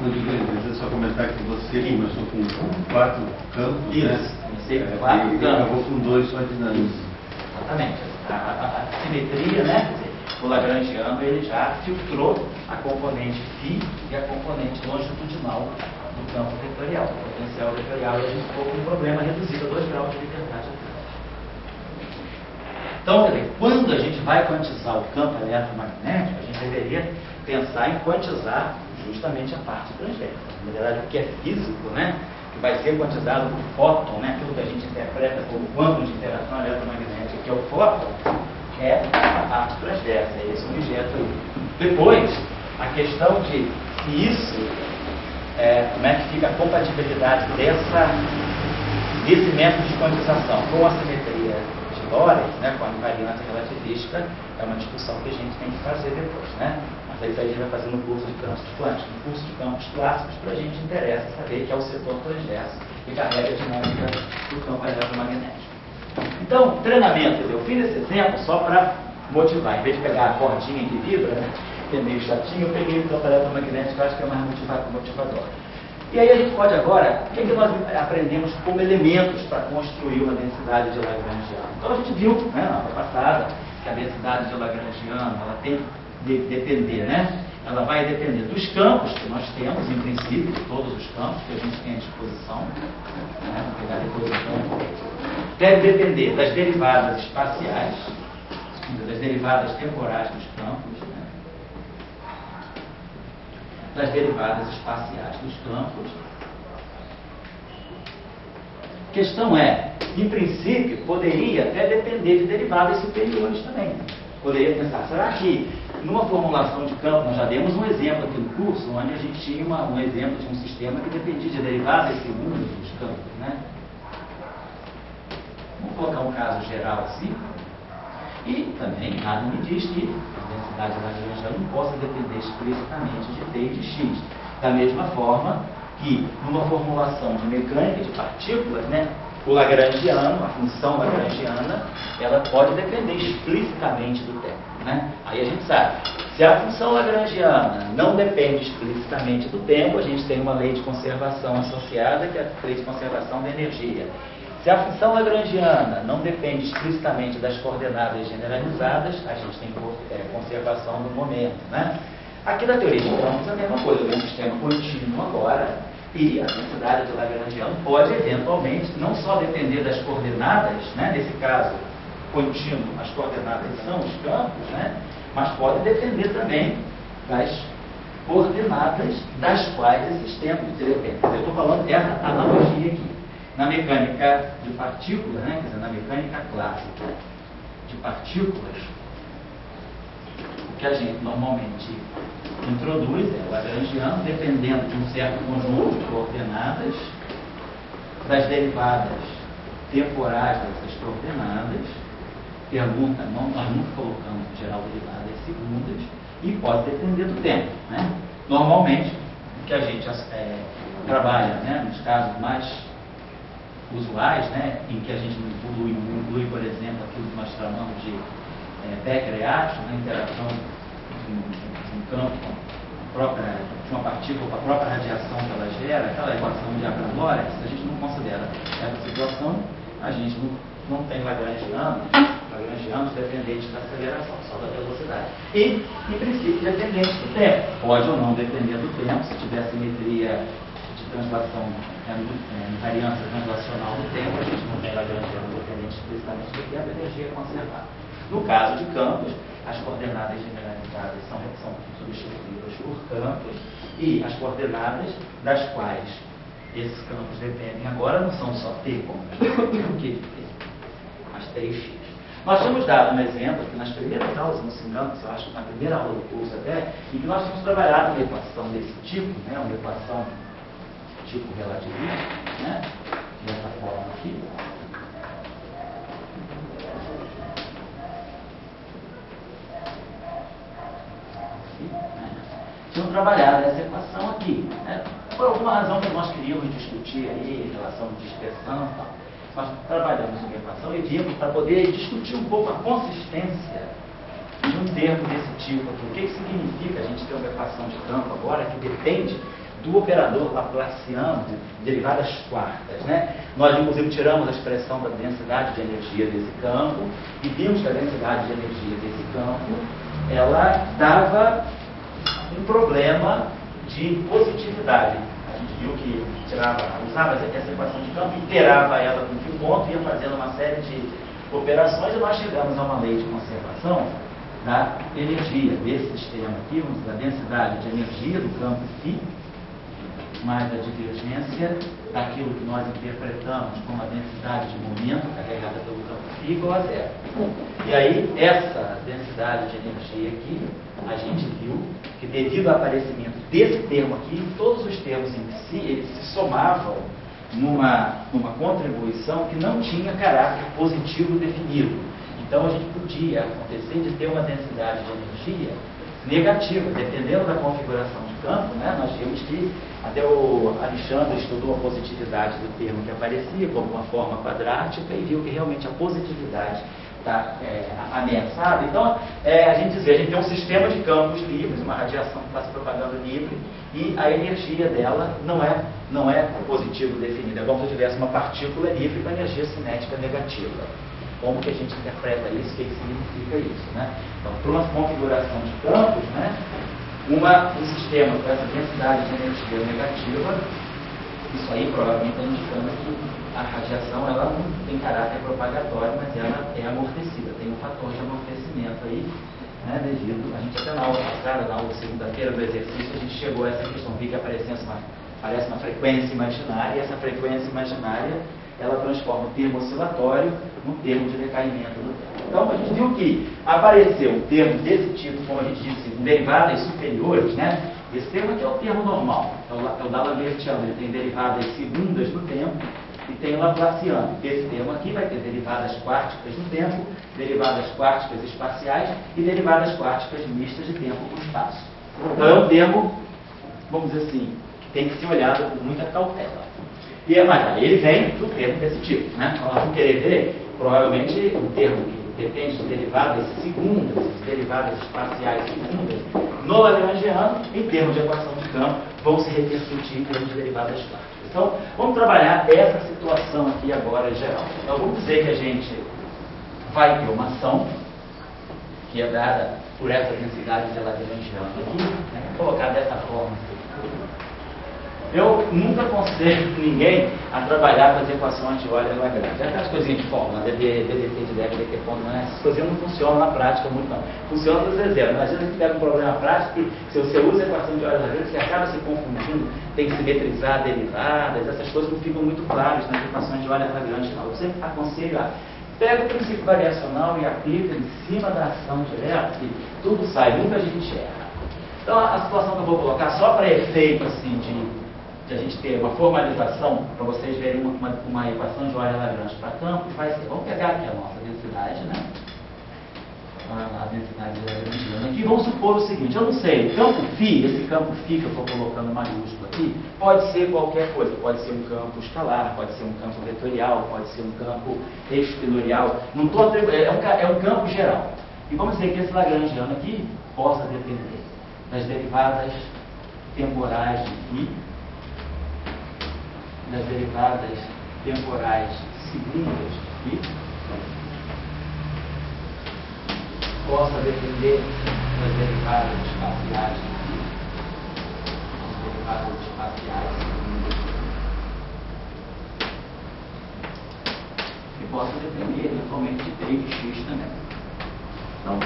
Não digo é só comentar que você começou com 4 campos, isso, né? comecei com 4 E campos. acabou com 2 só dinâmicos. Exatamente. A simetria, né? Quer dizer, o lagrangiano ele já filtrou a componente φ e a componente longitudinal do campo vetorial, do potencial vetorial, e a gente ficou com um problema reduzido a 2 graus de liberdade. Então, quer dizer, quando a gente vai quantizar o campo eletromagnético, a gente deveria pensar em quantizar justamente a parte transversa. Na verdade, o que é físico, né? Que vai ser quantizado por fóton, né? Aquilo que a gente interpreta como quantum de interação eletromagnética, que é o fóton, é a parte transversa, é esse objeto aí. Depois, a questão de se isso, como é que fica a compatibilidade desse método de quantização com a simetria de Lorentz, né, com a invariância relativística, é uma discussão que a gente tem que fazer depois, né? Mas isso aí a gente vai fazer no curso de campos quânticos. No curso de campos clássicos, para a gente interessa saber que é o setor transverso que carrega a dinâmica do campo eletromagnético. Então, treinamento, eu fiz esse exemplo só para motivar. Em vez de pegar a cordinha que vibra, né, que é meio chatinho, eu peguei o campo eletromagnético, eu acho que é mais motivador. E aí a gente pode agora, o que nós aprendemos como elementos para construir uma densidade de Lagrangiano? Então a gente viu, né, na aula passada, que a densidade de Lagrangiano, ela tem de depender, né? Ela vai depender dos campos que nós temos, em princípio, todos os campos que a gente tem à disposição, né? Vou pegar depois o campo. Deve depender das derivadas espaciais, das derivadas temporais dos campos, né? Das derivadas espaciais dos campos. A questão é, em princípio, poderia até depender de derivadas superiores também. Poderia pensar, será que numa formulação de campo, nós já demos um exemplo aqui no curso, onde a gente tinha um exemplo de um sistema que dependia de derivadas segundas dos campos, né? Vamos colocar um caso geral assim. E também nada me diz que a densidade lagrangiana não possa depender explicitamente de T e de X. Da mesma forma que numa formulação de mecânica de partículas, né, o lagrangiano, a função lagrangiana, ela pode depender explicitamente do tempo, né? Aí a gente sabe, se a função lagrangiana não depende explicitamente do tempo, a gente tem uma lei de conservação associada, que é a lei de conservação da energia. Se a função lagrangiana não depende explicitamente das coordenadas generalizadas, a gente tem conservação do momento, né? Aqui na teoria de campos é a mesma coisa, o sistema contínuo agora, e a densidade de Lagrangiano pode eventualmente não só depender das coordenadas, né? Nesse caso contínuo, as coordenadas são os campos, né? Mas pode depender também das coordenadas das quais esses tempos dependem. Eu estou falando dessa analogia aqui. Na mecânica de partículas, né? Quer dizer, na mecânica clássica de partículas, o que a gente normalmente introduz é o Lagrangiano, dependendo de um certo conjunto de coordenadas, das derivadas temporais dessas coordenadas. Pergunta, nós nunca colocamos em geral derivadas segundas, e pode depender do tempo, né? Normalmente, o que a gente trabalha, né, nos casos mais usuais, né, em que a gente inclui, por exemplo, aquilo que nós chamamos de back reaction, a interação de um campo de uma partícula com a própria radiação que ela gera, aquela equação de Abram-Lorentz, a gente não considera essa situação, a gente não tem Lagrangianos dependentes da aceleração, só da velocidade. E, em princípio, dependentes do tempo. Pode ou não depender do tempo, se tiver simetria de translação, invariância translacional do tempo, a gente não tem Lagrangiano dependente explicitamente do tempo, a energia é conservada. No caso de campos, as coordenadas generalizadas são substituídas por campos, e as coordenadas das quais esses campos dependem agora não são só T, como o que as T e X. Nós tínhamos dado um exemplo aqui nas primeiras aulas, não se engano, eu acho que na primeira aula do curso até, em que nós tínhamos trabalhado uma equação desse tipo, né, uma equação tipo relativista, né, dessa forma aqui. Tínhamos trabalhado essa equação aqui, né, por alguma razão que nós queríamos discutir aí em relação à dispersão e tal. nós trabalhamos em equação e vimos para poder discutir um pouco a consistência de um termo desse tipo aqui. O que significa a gente ter uma equação de campo agora que depende do operador laplaciano de derivadas quartas, né? Nós, inclusive, tiramos a expressão da densidade de energia desse campo e vimos que a densidade de energia desse campo, ela dava um problema de positividade. A gente viu que usava essa equação de campo, iterava ela com um ponto, ia fazendo uma série de operações e nós chegamos a uma lei de conservação da energia desse sistema aqui, da densidade de energia do campo φ, mais a divergência daquilo que nós interpretamos como a densidade de momento carregada pelo campo φ igual a zero. E aí, essa densidade de energia aqui, a gente viu que devido ao aparecimento desse termo aqui, todos os termos em si, eles se somavam numa contribuição que não tinha caráter positivo definido. Então, a gente podia acontecer de ter uma densidade de energia negativa, dependendo da configuração de campo, né? Nós vimos que até o Alexandre estudou a positividade do termo que aparecia como uma forma quadrática e viu que realmente a positividade está ameaçada. Então, a gente tem um sistema de campos livres, uma radiação que está se propagando livre, e a energia dela não é positivo definida. É como se eu tivesse uma partícula livre com energia cinética negativa. Como que a gente interpreta isso? O que significa isso? Né? Então, para uma configuração de campos, né, um sistema com essa densidade de energia negativa, isso aí provavelmente está indicando que a radiação ela não tem caráter propagatório, mas ela é amortecida, tem um fator de amortecimento aí, né, devido, a gente até na aula passada, na aula segunda-feira do exercício, a gente chegou a essa questão, vi que aparece uma frequência imaginária, e essa frequência imaginária ela transforma o termo oscilatório num termo de decaimento do tempo. Então, a gente viu que apareceu um termo desse tipo, como a gente disse, derivadas superiores, né? Esse termo aqui é o termo normal, é o Dalavertiano, ele tem derivadas segundas no tempo e tem o Laplaciano. Esse termo aqui vai ter derivadas quárticas no tempo, derivadas quárticas espaciais e derivadas quárticas mistas de tempo com espaço. Então, é um termo, vamos dizer assim, que tem que ser olhado com muita cautela. E ele vem do termo desse tipo, né? Nós vamos querer ver, provavelmente, um termo que depende de derivadas segundas, derivadas espaciais segundas, no Lagrangiano, em termos de equação de campo, vão se repercutir em termos de derivadas quânticas. Então, vamos trabalhar essa situação aqui agora em geral. Então, vamos dizer que a gente vai ter uma ação, que é dada por essa densidade de Lagrangiano aqui, né? Vou colocar dessa forma. Eu nunca aconselho ninguém a trabalhar com as equações de Euler-Lagrange. Aquelas coisinhas de fórmula, DDT de débito, DT ponto, essas coisinhas não funcionam na prática muito não. Funciona nos exemplos. Às vezes você pega um problema prático e se você usa a equação de Euler-Lagrange, você acaba se confundindo, tem que simetrizar derivadas, essas coisas não ficam muito claras nas equações de Euler-Lagrange não. Eu sempre aconselho a pega o princípio variacional e aplica em cima da ação direta e tudo sai, nunca a gente erra. Então a situação que eu vou colocar só para efeito assim de a gente ter uma formalização, para vocês verem uma equação de Euler-Lagrange para campos, vai ser, vamos pegar aqui a nossa densidade, né? A densidade lagrangiana aqui, vamos supor o seguinte, eu não sei, o campo φ, esse campo φ que eu estou colocando maiúsculo aqui, pode ser qualquer coisa, pode ser um campo escalar, pode ser um campo vetorial, pode ser um campo espinorial, não tô é um campo geral. E vamos dizer que esse lagrangiano aqui possa depender das derivadas temporais de φ, das derivadas temporais segundas de φ, possa depender das derivadas espaciais de φ, das derivadas espaciais segundas de φ, e possa depender eventualmente de t de x também. Então,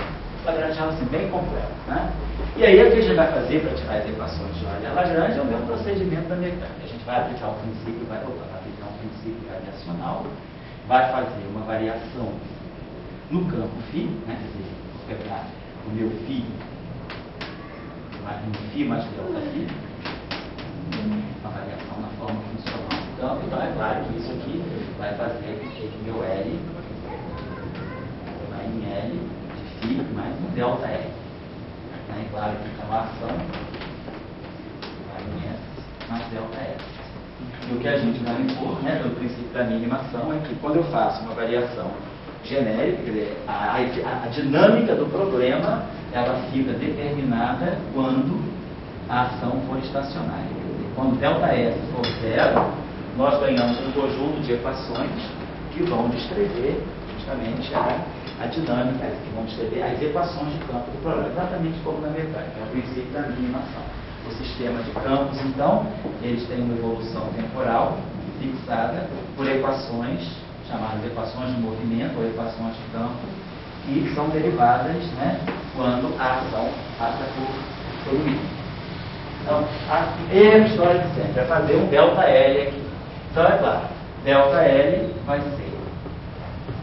Lagrangiano assim, bem complexo, né? E aí, o que a gente vai fazer para tirar as equações de Euler-Lagrange é o mesmo procedimento da mecânica. A gente vai aplicar um princípio, variacional, vai fazer uma variação no campo φ, né? Quer dizer, vou pegar o meu φ, φ mais delta φ, uma variação na forma funcional do campo. Então, é claro que isso aqui vai fazer com que meu L vai em L de φ mais um delta R. É claro que então a ação vai em S mais delta S. E o que a gente vai impor, né, no princípio da minimação, é que quando eu faço uma variação genérica, quer dizer, a dinâmica do problema, ela fica determinada quando a ação for estacionária. Quer dizer, quando ΔS for zero, nós ganhamos um conjunto de equações que vão descrever justamente a dinâmica, que vão descrever as equações de campo do problema, exatamente como na mecânica, é o princípio da minimação. O sistema de campos, então, eles têm uma evolução temporal fixada por equações, chamadas equações de movimento ou equações de campo, que são derivadas, né, quando a ação passa por o mínimo. Então, a mesma história de sempre, é fazer um ΔL aqui. Então, é claro, ΔL vai ser,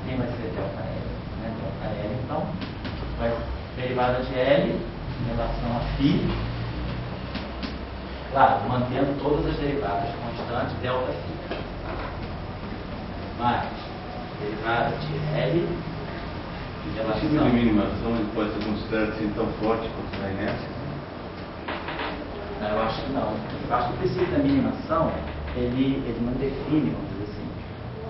quem vai ser ΔL? Né? ΔL, então, vai ser derivada de L em relação a φ, claro, mantendo todas as derivadas constantes, ΔΦ. Mais derivada de L em O relação tipo de minimação ele pode ser considerado assim tão forte quanto a inércia? Não, eu acho que não. Eu acho que o princípio da minimação, ele não define, vamos dizer assim,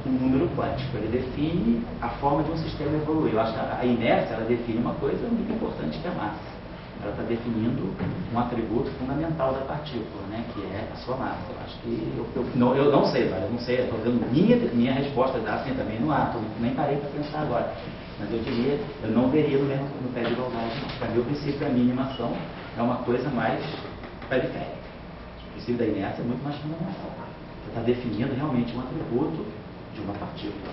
um número quântico. Ele define a forma de um sistema evoluir. Eu acho que a inércia, ela define uma coisa muito importante, que é a massa. Ela está definindo um atributo fundamental da partícula, né, que é a sua massa. Eu acho que eu não sei, eu não sei, estou dando minha resposta dá assim também no ato, nem parei para pensar agora. Mas eu diria, eu não veria no pé de igualdade. Para mim, o princípio da minimação é uma coisa mais periférica. O princípio da inércia é muito mais fundamental. Você está definindo realmente um atributo de uma partícula.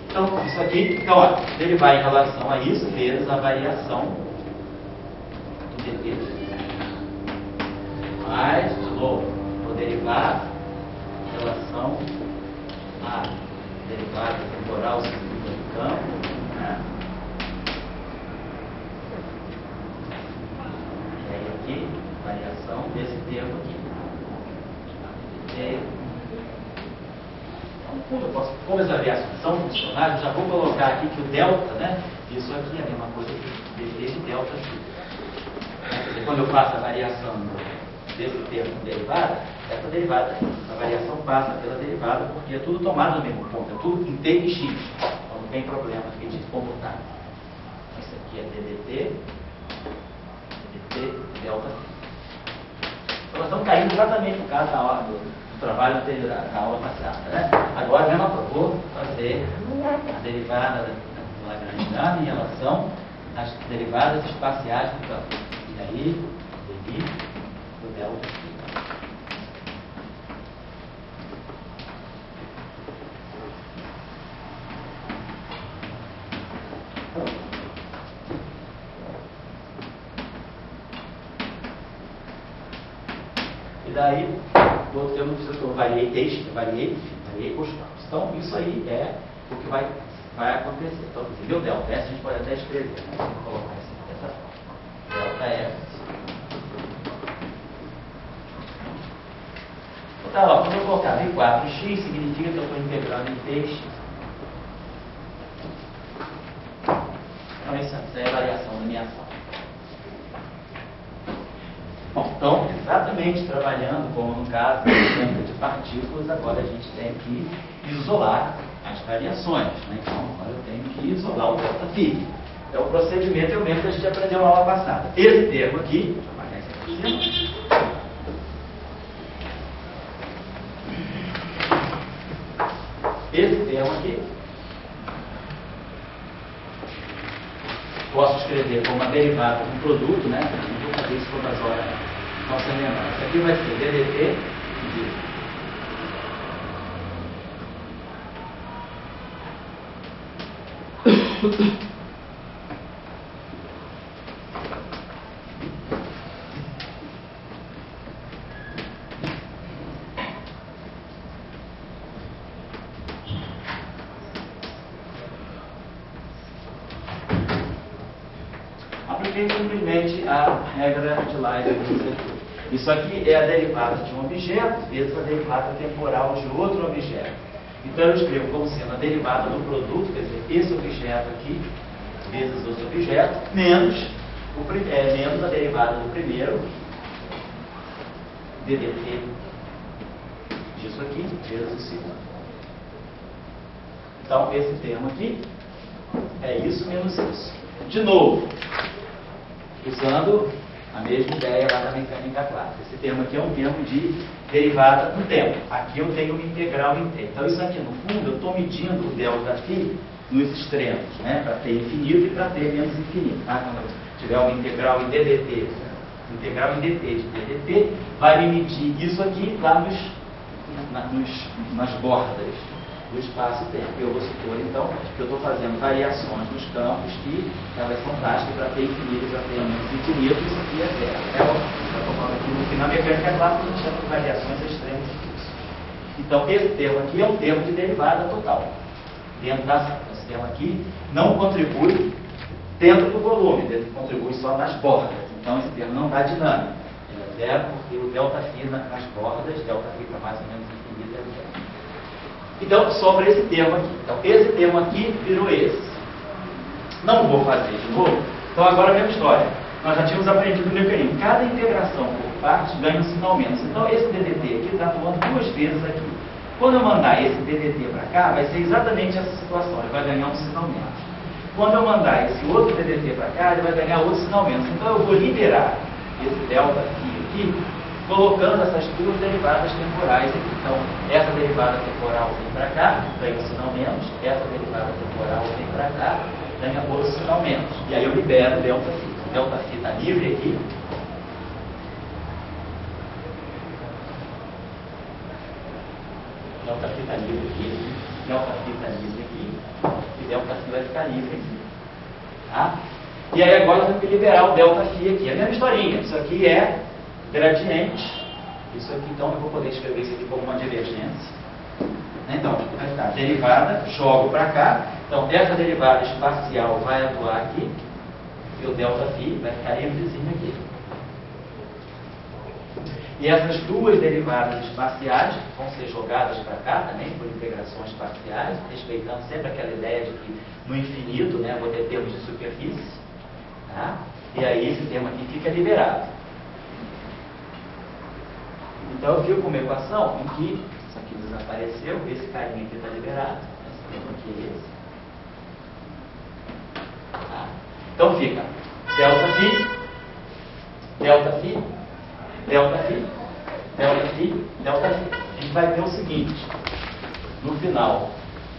Então, isso aqui, então, ó, ele vai em relação a isso, vezes a variação do dt. Mais, de novo, vou derivar em relação a derivada temporal segundo do campo, né? E aí aqui, variação desse termo aqui. Eu posso, como as variações são funcionais, eu já vou colocar aqui que o delta, né? Isso aqui é a mesma coisa que dt de delta aqui. Quando eu faço a variação desse termo derivada, essa derivada, a variação passa pela derivada, porque é tudo tomado no mesmo ponto, é tudo em t de x. Então não tem problema aqui de se comportar. Isso aqui é ddt, delta. Então nós estamos caindo exatamente no caso da hora do trabalho anterior, da aula passada, né? Agora, mesmo vou fazer a derivada do Lagrangiano em relação às derivadas espaciais do campo. E aí, dv do delta. E daí, eu não preciso que eu variei texto, variei os campos. Então, isso aí é o que vai acontecer. Então, meu delta S, a gente pode até escrever, né? Vou colocar isso dessa forma. Delta S. Então, ó, quando eu colocar V4x, significa que eu estou integrando em px. Então, essa é a variação da minha ação. Bom, então, exatamente trabalhando como no caso da dinâmica de partículas, agora a gente tem que isolar as variações, né? Então, agora eu tenho que isolar o delta φ. É o procedimento eu mesmo que a gente aprendeu na aula passada. Esse termo aqui, deixa eu apagar esse aqui por cima. Esse termo aqui, posso escrever como uma derivada de um produto, né? Não vou fazer isso todas as horas, não se lembrar. Isso aqui vai ser ddt de apliquei simplesmente a regra de Leibniz. Isso aqui é a derivada de um objeto vezes a derivada temporal de outro objeto. Então eu escrevo como sendo a derivada do produto, quer dizer, esse objeto aqui, vezes outro objeto, menos a derivada do primeiro, ddt disso aqui, vezes o segundo. Então, esse termo aqui é isso menos isso. De novo, usando a mesma ideia lá da mecânica clássica. Esse termo aqui é um termo de derivada no tempo. Aqui eu tenho uma integral em t. Então, isso aqui, no fundo, eu estou medindo o ΔΦ nos extremos, né? Para t infinito e para t menos infinito. Tá? Quando eu tiver uma integral em ddt, integral em dt de ddt, vai me medir isso aqui lá nas bordas do espaço-tempo. Eu vou supor, então, que eu estou fazendo variações nos campos que elas são práticas para t infinito e para t menos infinito, isso aqui é zero. Estou falando aqui no final, mecânica clássica, a gente chama de variações extremas de fluxo. Então, esse termo aqui é um termo de derivada total. Dentro esse termo aqui não contribui dentro do volume, ele contribui só nas bordas. Então, esse termo não dá dinâmica. Ele é zero porque o ΔΦ nas bordas, ΔΦ para mais ou menos infinito é zero. Então, sobra esse termo aqui. Então, esse termo aqui virou esse. Não vou fazer de novo. Então, agora a mesma história. Nós já tínhamos aprendido o mecanismo. Cada integração por partes ganha um sinal menos. Então, esse DDT aqui está atuando duas vezes aqui. Quando eu mandar esse DDT para cá, vai ser exatamente essa situação. Ele vai ganhar um sinal menos. Quando eu mandar esse outro DDT para cá, ele vai ganhar outro sinal menos. Então, eu vou liberar esse ΔΦ aqui, colocando essas duas derivadas temporais aqui. Então, essa derivada temporal vem para cá, ganha um sinal menos. Essa derivada temporal vem para cá, ganha outro sinal menos. E aí eu libero o ΔΦ. O ΔΦ está livre aqui. ΔΦ está livre aqui. ΔΦ está livre aqui. E ΔΦ vai ficar livre aqui. Tá? E aí agora eu tenho que liberar o ΔΦ aqui. É a mesma historinha. Isso aqui é gradiente. Isso aqui, então, eu vou poder escrever isso aqui como uma divergência. Então, vai ficar derivada, jogo para cá. Então, essa derivada espacial vai atuar aqui. E o ΔΦ vai ficar livrezinho aqui. E essas duas derivadas espaciais vão ser jogadas para cá também, por integrações parciais, respeitando sempre aquela ideia de que no infinito, né, vou ter termos de superfície. Tá? E aí esse termo aqui fica liberado. Então eu fico com uma equação em que isso aqui desapareceu, esse carinha aqui está liberado, esse termo aqui é esse. Tá? Então fica ΔΦ, ΔΦ, ΔΦ, ΔΦ, ΔΦ. A gente vai ter o seguinte, no final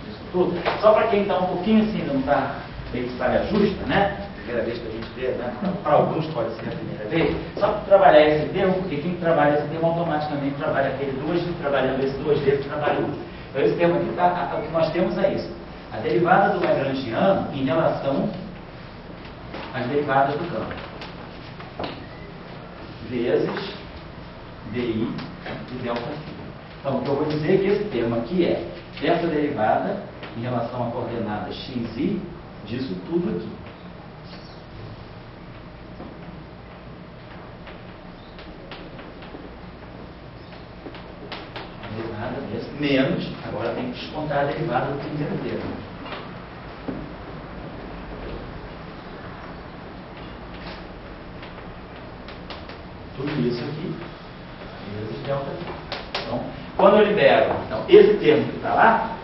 disso tudo, só para quem está um pouquinho assim, não está meio que sabe justa, né? Primeira vez que a gente vê, né? Para alguns pode ser a primeira vez, só para trabalhar esse termo, porque quem trabalha esse termo automaticamente trabalha aquele trabalhando esse duas vezes, trabalha o outro. Então esse termo aqui, o que nós temos é isso. A derivada do Lagrangiano em relação às derivadas do campo. Vezes DI e ΔΦ. Então, o que eu vou dizer é que esse termo aqui é essa derivada em relação à coordenada xi disso tudo aqui. Derivada mesmo, menos, agora tem que descontar a derivada do primeiro termo. Tudo isso aqui, vezes ΔΦ. Então, quando eu libero esse termo que está lá,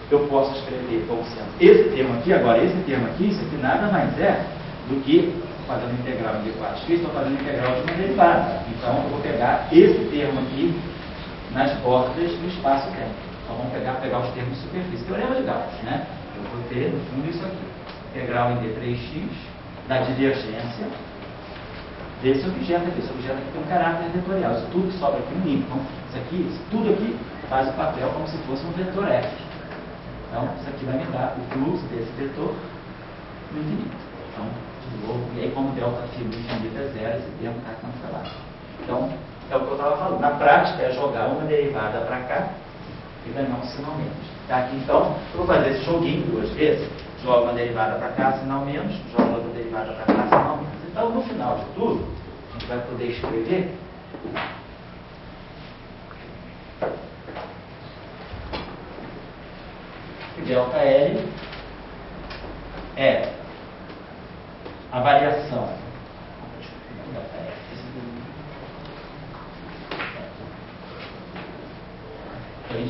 eu posso escrever como sendo esse termo aqui, agora esse termo aqui, isso aqui nada mais é do que, fazendo integral de 4x, estou fazendo integral de uma derivada. Então, eu vou pegar esse termo aqui nas bordas do espaço-tempo. Então, vamos pegar os termos de superfície. Teorema de Gauss, né? Eu vou ter, no fundo, isso aqui. Integral em d3x da divergência desse objeto aqui. Esse objeto aqui tem um caráter vetorial. Isso tudo que sobra aqui no limpo. Então, isso tudo aqui faz o papel como se fosse um vetor F. Então, isso aqui vai me dar o fluxo desse vetor no infinito. Então, de novo, e aí como ΔΦ no infinito é zero, esse termo está cancelado. Então, é o que eu estava falando. Na prática, é jogar uma derivada para cá e ganhar um sinal menos. Tá? Aqui, então, eu vou fazer esse joguinho duas vezes. Jogo uma derivada para cá, sinal menos. Jogo outra derivada para cá, sinal menos. Então, no final de tudo, a gente vai poder escrever que ΔL é a variação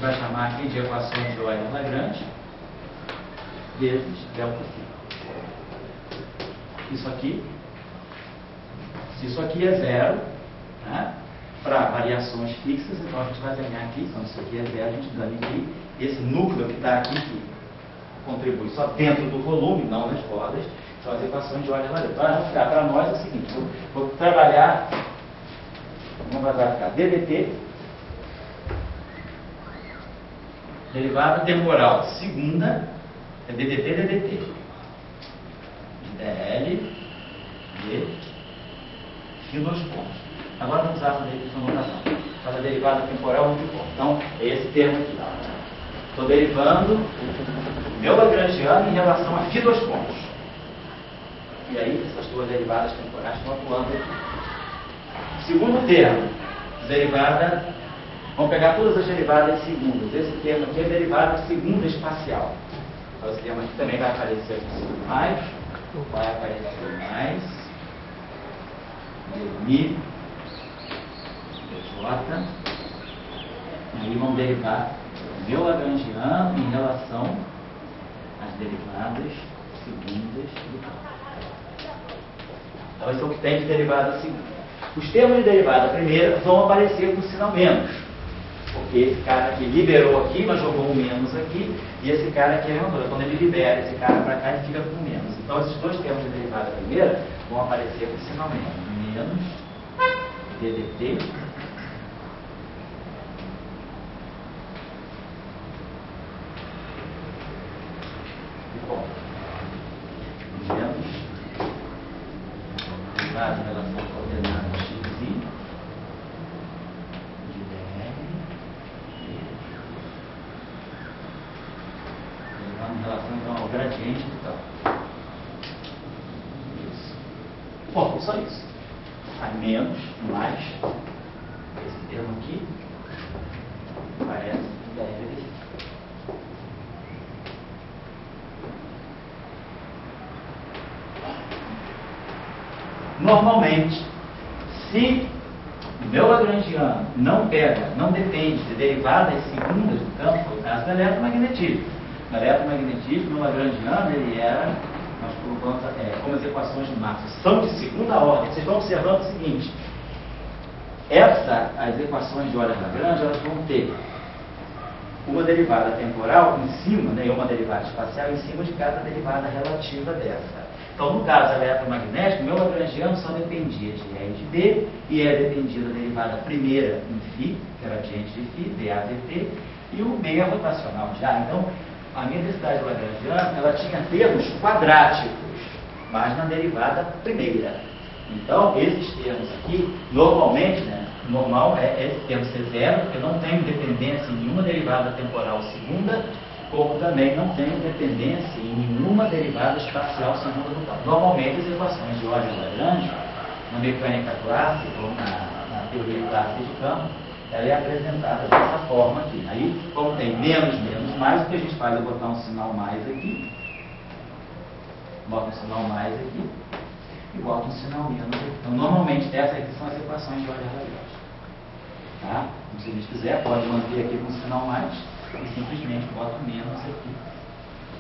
vai chamar aqui de equações de Euler-Lagrange vezes ΔΦ. Isso aqui, se isso aqui é zero, né, para variações fixas, então a gente vai ganhar aqui, então isso aqui é zero, a gente ganha aqui esse núcleo que está aqui, que contribui só dentro do volume, não nas bordas, são as equações de Euler-Lagrange. Então, para nós é o seguinte, eu vou trabalhar, vamos ficar ddt, derivada temporal segunda, é ddt, dl, de φ nos pontos. Agora vamos usar essa notação. Faz a derivada temporal no ponto. Então, é esse termo aqui. Estou derivando o meu lagrangiano em relação a φ dos pontos. E aí, essas duas derivadas temporais estão atuando aqui. Segundo termo, derivada. Vamos pegar todas as derivadas segundas. Esse termo aqui é derivada segunda espacial. Então, esse termo aqui também vai aparecer aqui mais. Vai aparecer mais. Mi, dj. E aí vão derivar o meu lagrangiano em relação às derivadas segundas do campo. Então, esse é o que tem de derivada segunda. Os termos de derivada primeira vão aparecer com sinal menos. Porque esse cara aqui liberou aqui, mas jogou um menos aqui, e esse cara aqui aumentou. Quando ele libera esse cara para cá, ele fica com menos. Então, esses dois termos de derivada primeira vão aparecer com sinal menos. Menos ddt e ponto. Menos derivada em relação à coordenada x de dr derivando em relação então ao gradiente do campo. Isso. Bom, só isso. Aí menos, mais, esse termo aqui, parece deve. Normalmente, se o meu lagrangiano não depende de derivadas segundas do campo, foi o caso do eletromagnetismo. No eletromagnetismo, o meu lagrangiano, ele era... Nós colocamos como as equações de Maxwell são de segunda ordem. Vocês estão observando o seguinte: as equações de Euler-Lagrange, elas vão ter uma derivada temporal em cima, né, e uma derivada espacial em cima de cada derivada relativa dessa. Então, no caso eletromagnético, o meu lagrangiano só dependia de E e de B, e E dependia da derivada primeira em φ, que era gradiente de φ, dAdt, e o B é rotacional já. Então, a minha densidade lagrangiana, ela tinha termos quadráticos, mas na derivada primeira. Então, esses termos aqui, normalmente, né, normal é esse termo ser zero, porque não tem dependência em nenhuma derivada temporal segunda, como também não tem dependência em nenhuma derivada espacial segunda do campo. Normalmente, as equações de Euler-Lagrange, na mecânica clássica ou na teoria clássica de campo, ela é apresentada dessa forma aqui. Aí, como tem menos, menos, mais, o que a gente faz é botar um sinal mais aqui, bota um sinal mais aqui, e bota um sinal menos aqui. Então, normalmente, essas aqui são as equações de Euler-Lagrange. Tá? Então, se a gente quiser, pode manter aqui com o sinal mais, e simplesmente bota o menos aqui,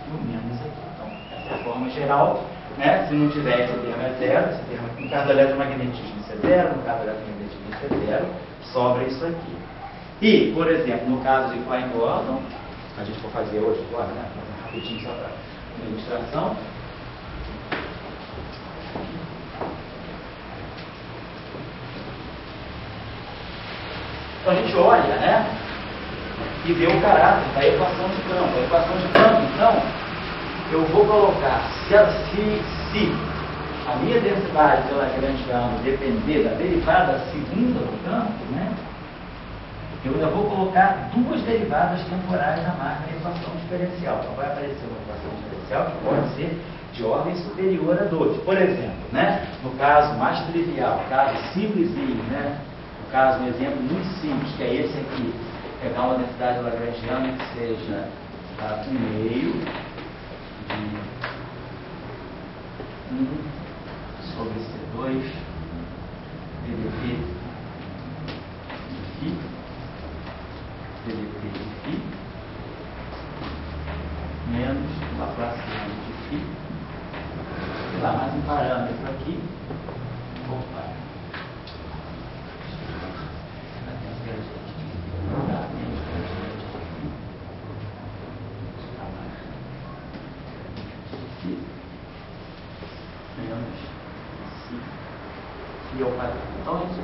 e o menos aqui. Então, essa é a forma geral. Né? Se não tiver, esse termo é zero, esse termo aqui, no caso do eletromagnetismo, isso é zero, no caso do eletromagnetismo, isso é zero. Sobra isso aqui. E, por exemplo, no caso de Klein-Gordon, a gente for fazer hoje agora, né? Rapidinho só para uma ilustração. Então a gente olha, né? E vê o caráter da equação de campo. A equação de campo, então, eu vou colocar, se a minha densidade de lagrangiano depender da derivada segunda do campo, né, eu ainda vou colocar duas derivadas temporais na máquina de equação diferencial. Então vai aparecer uma equação diferencial que pode ser de ordem superior a 2. Por exemplo, né, no caso mais trivial, no caso simplesinho, né, no caso, um exemplo muito simples, que é esse aqui, pegar uma densidade lagrangiana que seja 1/2 de 1 sobre C2 ddt de φ, ddt de φ,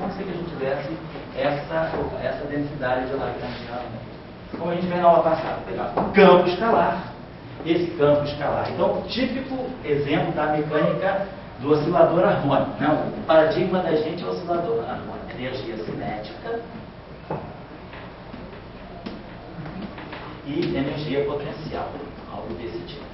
não ser que a gente tivesse essa densidade de Lagrangiana. Como a gente vê na aula passada, pegar um campo escalar, esse campo escalar. Então, típico exemplo da mecânica do oscilador harmônico. Né? O paradigma da gente é o oscilador harmônico. Energia cinética e energia potencial, algo desse tipo.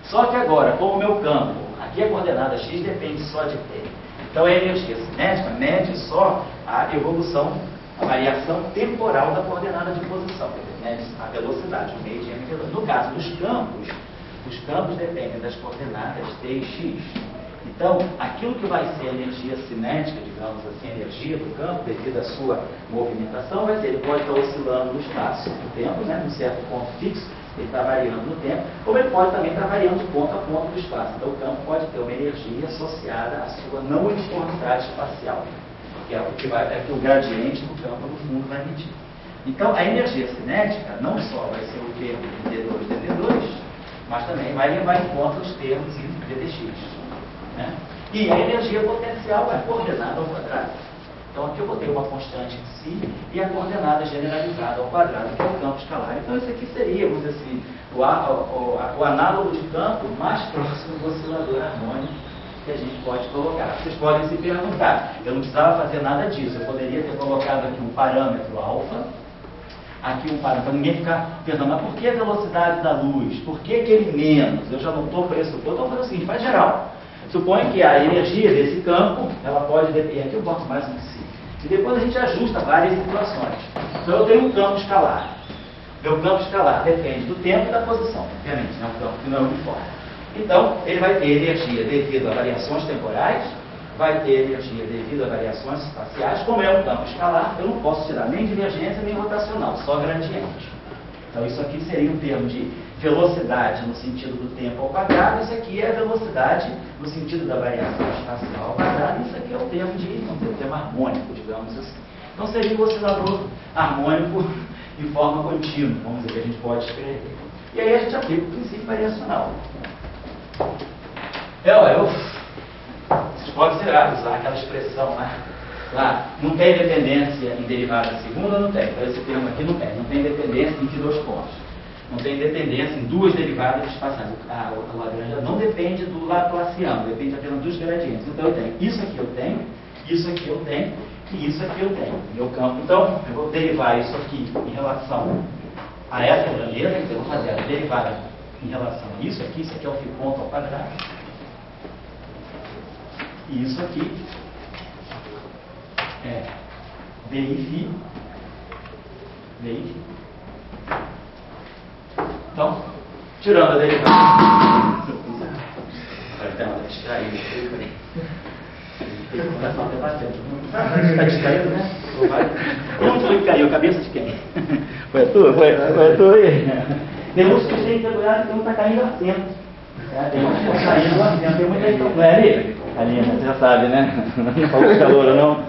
Só que agora, como o meu campo, aqui a coordenada x depende só de t. Então a energia cinética mede só a evolução, a variação temporal da coordenada de posição, mede a velocidade, o meio de m vezes. No caso dos campos, os campos dependem das coordenadas t e x. Então, aquilo que vai ser a energia cinética, digamos assim, a energia do campo, devido à sua movimentação, vai ser, ele pode estar oscilando no espaço, no tempo, né, num certo ponto fixo, ele está variando no tempo, como ele pode também estar variando de ponto a ponto do espaço. Então, o campo pode ter uma energia associada à sua não uniformidade espacial, que é o que o gradiente do campo, no fundo, vai medir. Então, a energia cinética não só vai ser o termo d2, dd2, mas também vai levar em conta os termos em ddx. Né? E a energia potencial é coordenada ao quadrado. Então aqui eu botei uma constante em si e a coordenada generalizada ao quadrado, que é o campo escalar. Então isso aqui seria, vamos dizer assim, o análogo de campo mais próximo do oscilador harmônico que a gente pode colocar. Vocês podem se perguntar, eu não precisava fazer nada disso, eu poderia ter colocado aqui um parâmetro alfa, aqui um parâmetro, para ninguém ficar pensando, mas por que a velocidade da luz? Por que aquele menos? Eu já não estou pressuposto, eu estou fazendo o seguinte, faz geral. Suponha que a energia desse campo, ela pode depender, aqui eu boto mais um si, e depois a gente ajusta várias situações. Então eu tenho um campo escalar. Meu campo escalar depende do tempo e da posição, obviamente, é um campo que não é uniforme. Então, ele vai ter energia devido a variações temporais, vai ter energia devido a variações espaciais. Como é um campo escalar, eu não posso tirar nem divergência nem rotacional, só gradiente. Então isso aqui seria um termo de velocidade no sentido do tempo ao quadrado, isso aqui é velocidade no sentido da variação espacial ao quadrado, isso aqui é o termo de, vamos dizer, o termo harmônico, digamos assim. Então seria um oscilador harmônico de forma contínua, vamos dizer, que a gente pode escrever. E aí a gente aplica o princípio variacional. Vocês podem usar aquela expressão, né? Lá, não tem dependência em derivada segunda, não tem. Então esse termo aqui não tem. Não tem dependência em que dois pontos. Não tem dependência em duas derivadas espaciais. A Lagrange não depende do Laplaciano, depende apenas dos gradientes. Então eu tenho isso aqui eu tenho, isso aqui eu tenho e isso aqui eu tenho. Meu campo. Então eu vou derivar isso aqui em relação a essa grandeza, então eu vou fazer a derivada em relação a isso aqui é o φ ponto ao quadrado. E isso aqui é DI φ. Então, tirando a derivada. Está distraído. O coração está batendo. Está distraído, né? Onde foi que caiu? A cabeça de quem? Foi a tua? Foi a tua aí? Tem uns que têm que olhar que não está caindo lá dentro. Tem uns que estão caindo lá dentro. Tem muita gente. Não é ali? Ali, né? Você já sabe, né? Não falta calor, não?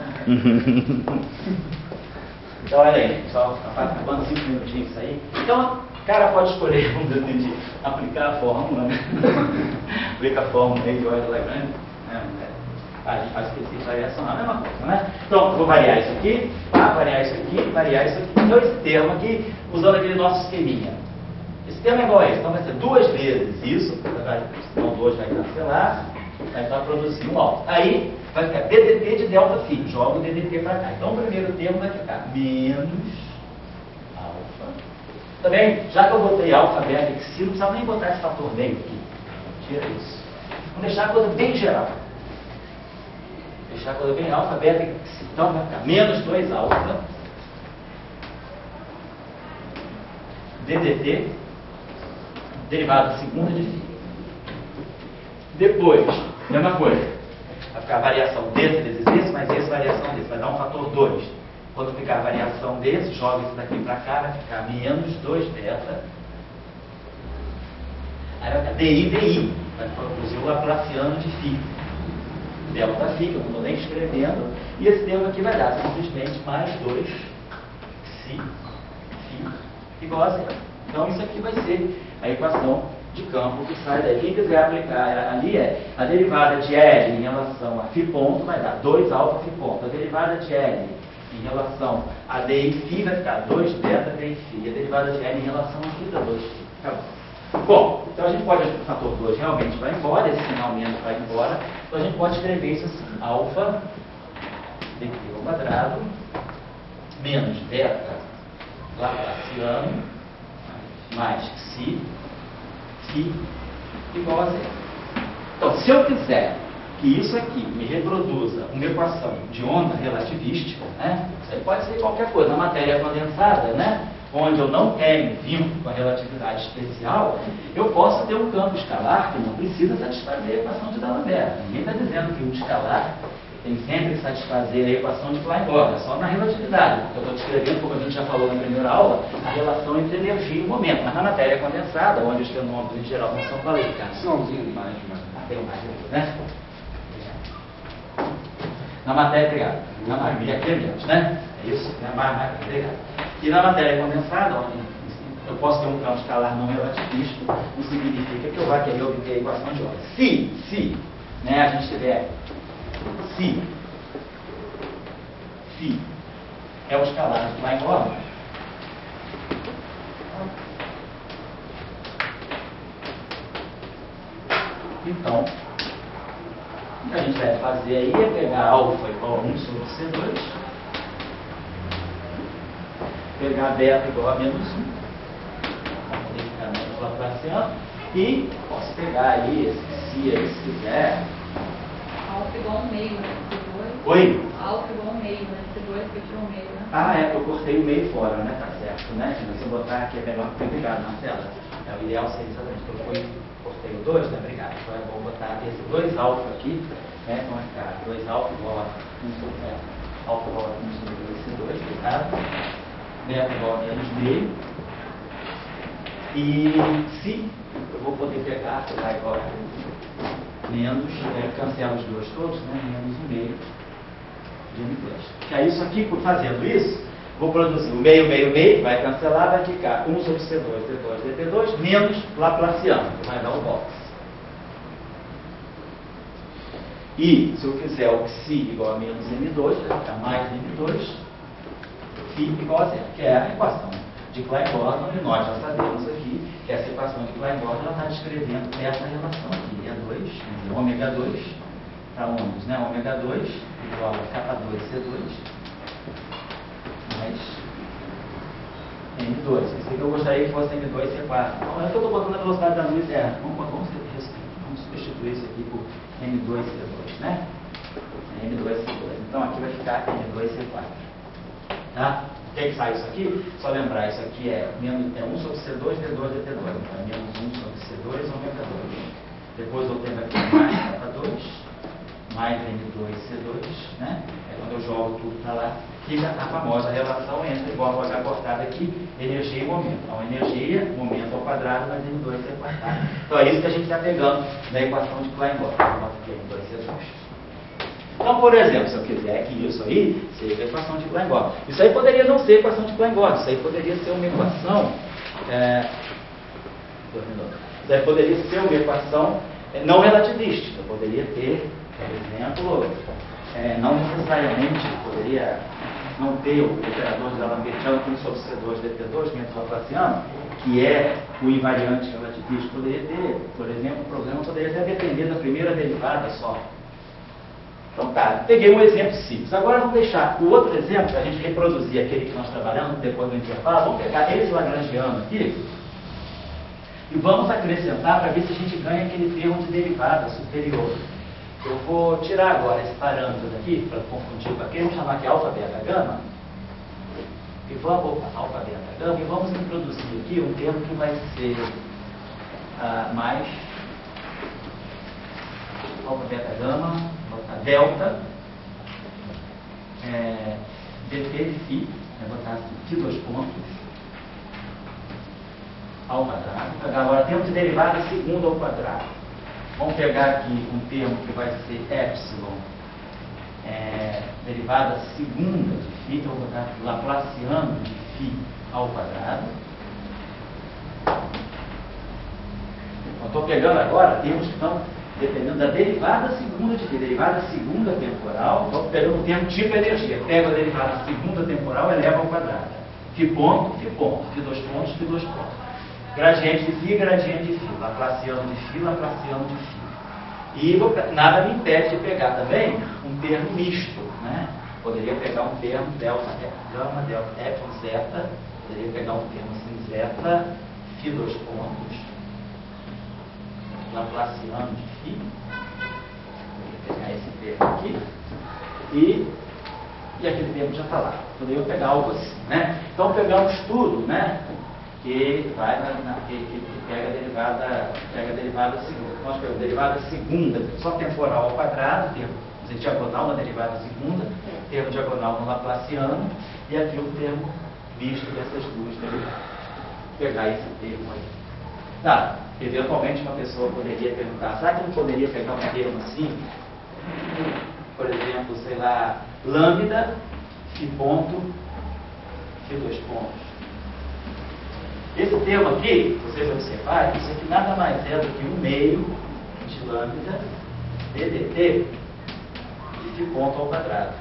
Então, olha aí, só acabando 5 minutinhos isso aí. Então, o cara pode escolher, vamos dizer assim, de aplicar a fórmula, né? Aplica a fórmula aí de Euler Lagrange. A gente faz princípio de variação, a mesma coisa, né? Então, eu vou variar isso aqui, variar isso aqui, variar isso aqui. Então, esse termo aqui, usando aquele nosso esqueminha. Esse termo é igual a esse, então vai ser 2 vezes isso, então 2 vai cancelar, vai produzir um alfa. Aí, vai ficar DDT de delta φ, joga o DDT para cá. Então, o primeiro termo vai ficar menos alfa. Também, já que eu botei alfa, beta e xi, não precisava nem botar esse fator meio aqui. Tira isso. Vamos deixar a coisa bem geral. Deixar a coisa bem alfa, beta e xi. Então, vai ficar menos 2 alfa. DDT, derivada segunda de φ. Depois, mesma coisa. Vai ficar a variação desse vezes esse, mais esse, variação desse. Vai dar um fator 2. Quando ficar a variação desse, joga isso daqui para cá, vai ficar menos 2 beta. Aí vai ficar DI. Vai produzir o Laplaciano de φ. Delta φ, que eu não estou nem escrevendo. E esse termo aqui vai dar simplesmente mais 2 xi φ igual a zero. Então isso aqui vai ser a equação de campo que sai daí. Quem quiser aplicar ali a derivada de L em relação a φ ponto vai dar 2 alfa φ ponto. A derivada de L em relação a D em φ vai ficar 2 beta D em φ. E a derivada de L em relação a φ dá 2 φ. Acabou. Bom, então a gente pode, o fator 2 realmente vai embora, esse sinal menos vai embora, então a gente pode escrever isso assim, alfa dt ao quadrado menos beta laplaciano mais psi igual a zero. Então, se eu quiser que isso aqui me reproduza uma equação de onda relativística, né? Isso aí pode ser qualquer coisa, a matéria condensada, né? Onde eu não tenho vínculo com a relatividade especial, eu posso ter um campo escalar que não precisa satisfazer a equação de D'Alembert. Ninguém está dizendo que o escalar tem sempre que satisfazer a equação de Klein-Bordner, só na relatividade. Porque eu estou descrevendo, como a gente já falou na primeira aula, a relação entre energia e momento. Mas na matéria condensada, onde os fenômenos em geral não são qualificados. Sinalzinho mais. Tem mais, né? Na matéria, obrigado. Na matéria quente, né? É isso? Mais, obrigado. E na matéria condensada, onde eu posso ter um campo escalar não relativístico, não significa que eu vá querer obter a equação de onda. Se né, a gente tiver φ é o escalar de Klein-Bordner, então o que a gente deve fazer aí é pegar alfa igual a 1 sobre C2, pegar beta igual a menos 1, modificamento laplaciano, e posso pegar aí esse psi aí se quiser. Alfa igual a 1 meio, né? C2. Oi? Alfa igual a 1 meio, né? C2 que tirou 1 meio, né? Ah, é, eu cortei o meio fora, né? Tá certo, né? Se você botar aqui é melhor que obrigado na tela. É, o ideal seria exatamente que eu cortei o 2, né? Obrigado. Então é bom botar esse 2 alfa aqui, né? Então vai ficar 2 alfa igual a 1 sobre alfa igual a 1 sobre 2 C2, obrigado. Beta igual a menos meio. E se eu vou poder pegar, tá igual a menos, cancela os dois todos, né? Menos 1 meio de M2. Que aí isso aqui, fazendo isso, vou produzir o meio, vai cancelar, vai ficar 1 sobre C2, D2, DT2, menos Laplaciano, que vai dar o box. E, se eu quiser o psi igual a menos M2, vai ficar mais M2, φ igual a zero, que é a equação de Klein-Bordner, e nós já sabemos aqui que essa equação de Klein-Bordner está descrevendo essa relação aqui, E2, ômega 2, para ondas, né? Ômega 2 igual a K2 C2 mais M2. Isso aqui eu gostaria que fosse M2 C4. Então, é que eu estou botando a velocidade da luz, vamos substituir isso aqui por M2 C2, né? M2 C2. Então aqui vai ficar M2 C4. Tá? O que sai isso aqui? Só lembrar, isso aqui é 1 sobre C2, D2, DT2. Então é menos 1 sobre C2, ômega 2. Depois eu tenho aqui mais K2, mais M2, C2, né? É quando eu jogo tudo para lá, fica a famosa relação entre, igual eu vou já cortada aqui, energia e momento. Então, energia, momento ao quadrado, mais M2 C quadrado. Então, é isso que a gente está pegando na equação de Klein-Bordner. M2 C2. Então, por exemplo, se eu quiser que isso aí seja a equação de Klein-Bordner. Isso aí poderia não ser a equação de Klein-Bordner. Isso aí poderia ser uma equação... Isso aí poderia ser uma equação não relativística. Eu poderia ter, por exemplo, não necessariamente poderia não ter o operador de D'Alembertiano com sobre C2, DT2, menos Laplaciano, que é o invariante relativístico. Poderia ter, por exemplo, o problema poderia até depender da primeira derivada só. Então tá, peguei um exemplo simples. Agora vamos deixar o outro exemplo, para a gente reproduzir aquele que nós trabalhamos depois do intervalo. Vamos pegar esse lagrangiano aqui e vamos acrescentar para ver se a gente ganha aquele termo de derivada superior. Eu vou tirar agora esse parâmetro daqui, para confundir com aquele, vamos chamar aqui alfa, beta, gama. E vamos, alfa, beta, gama, e vamos introduzir aqui um termo que vai ser mais alfa, beta, gama, delta, dt de φ, vou botar aqui 2 pontos, ao quadrado. Agora temos de derivada segunda ao quadrado. Vamos pegar aqui um termo que vai ser epsilon, derivada segunda de φ, então vou botar aqui Laplaciano de φ ao quadrado. Eu estou pegando agora termos que estão dependendo da derivada segunda de derivada segunda temporal. Estou pegando o termo tipo energia. Pego a derivada segunda temporal, eleva ao quadrado. Φ ponto, Φ ponto. Φ dois pontos, Φ dois pontos. Gradiente de φ, gradiente de φ. Laplaciano de φ, Laplaciano de φ. E nada me impede de pegar também um termo misto, né? Poderia pegar um termo delta, gama, delta, epsilon, zeta. Poderia pegar um termo assim, zeta, φ dois pontos. Laplaciano de φ. Vou pegar esse termo aqui. E aquele termo já está lá. Poderia pegar algo assim, né? Então pegamos tudo, né? Que vai que pega a derivada segunda. Nós pegamos a derivada segunda, só temporal ao quadrado, termo diagonal na derivada segunda, termo diagonal no Laplaciano, e aqui o termo misto dessas duas derivadas. Vou pegar esse termo aí. Tá, eventualmente uma pessoa poderia perguntar, será que não poderia pegar um termo assim? Por exemplo, sei lá, lambda, φ ponto, Φ dois pontos. Esse termo aqui, vocês observarem, isso aqui nada mais é do que um meio de lambda ddt de Φ ponto ao quadrado.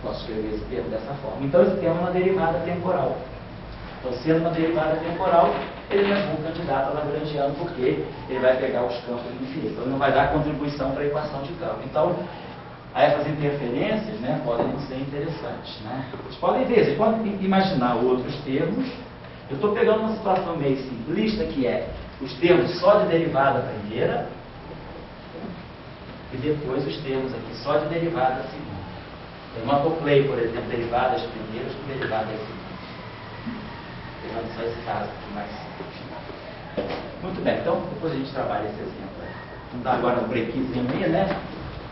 Posso escrever esse termo dessa forma. Então esse termo é uma derivada temporal. Então, sendo uma derivada temporal, ele não é um candidato a lagrangiano, porque ele vai pegar os campos infinitos. Então ele não vai dar contribuição para a equação de campo. Então, essas interferências, né, podem ser interessantes, né? Vocês podem ver, vocês podem imaginar outros termos. Eu estou pegando uma situação meio simplista, que é os termos só de derivada primeira e depois os termos aqui só de derivada segunda. Eu não acoplei, por exemplo, derivadas primeiras com derivadas segundas. Pegando só esse caso aqui mais simples. Muito bem, então depois a gente trabalha esse exemplo aí. Vamos dar agora um breakzinho aí, né?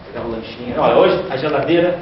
Pegar o lanchinho. Olha, hoje a geladeira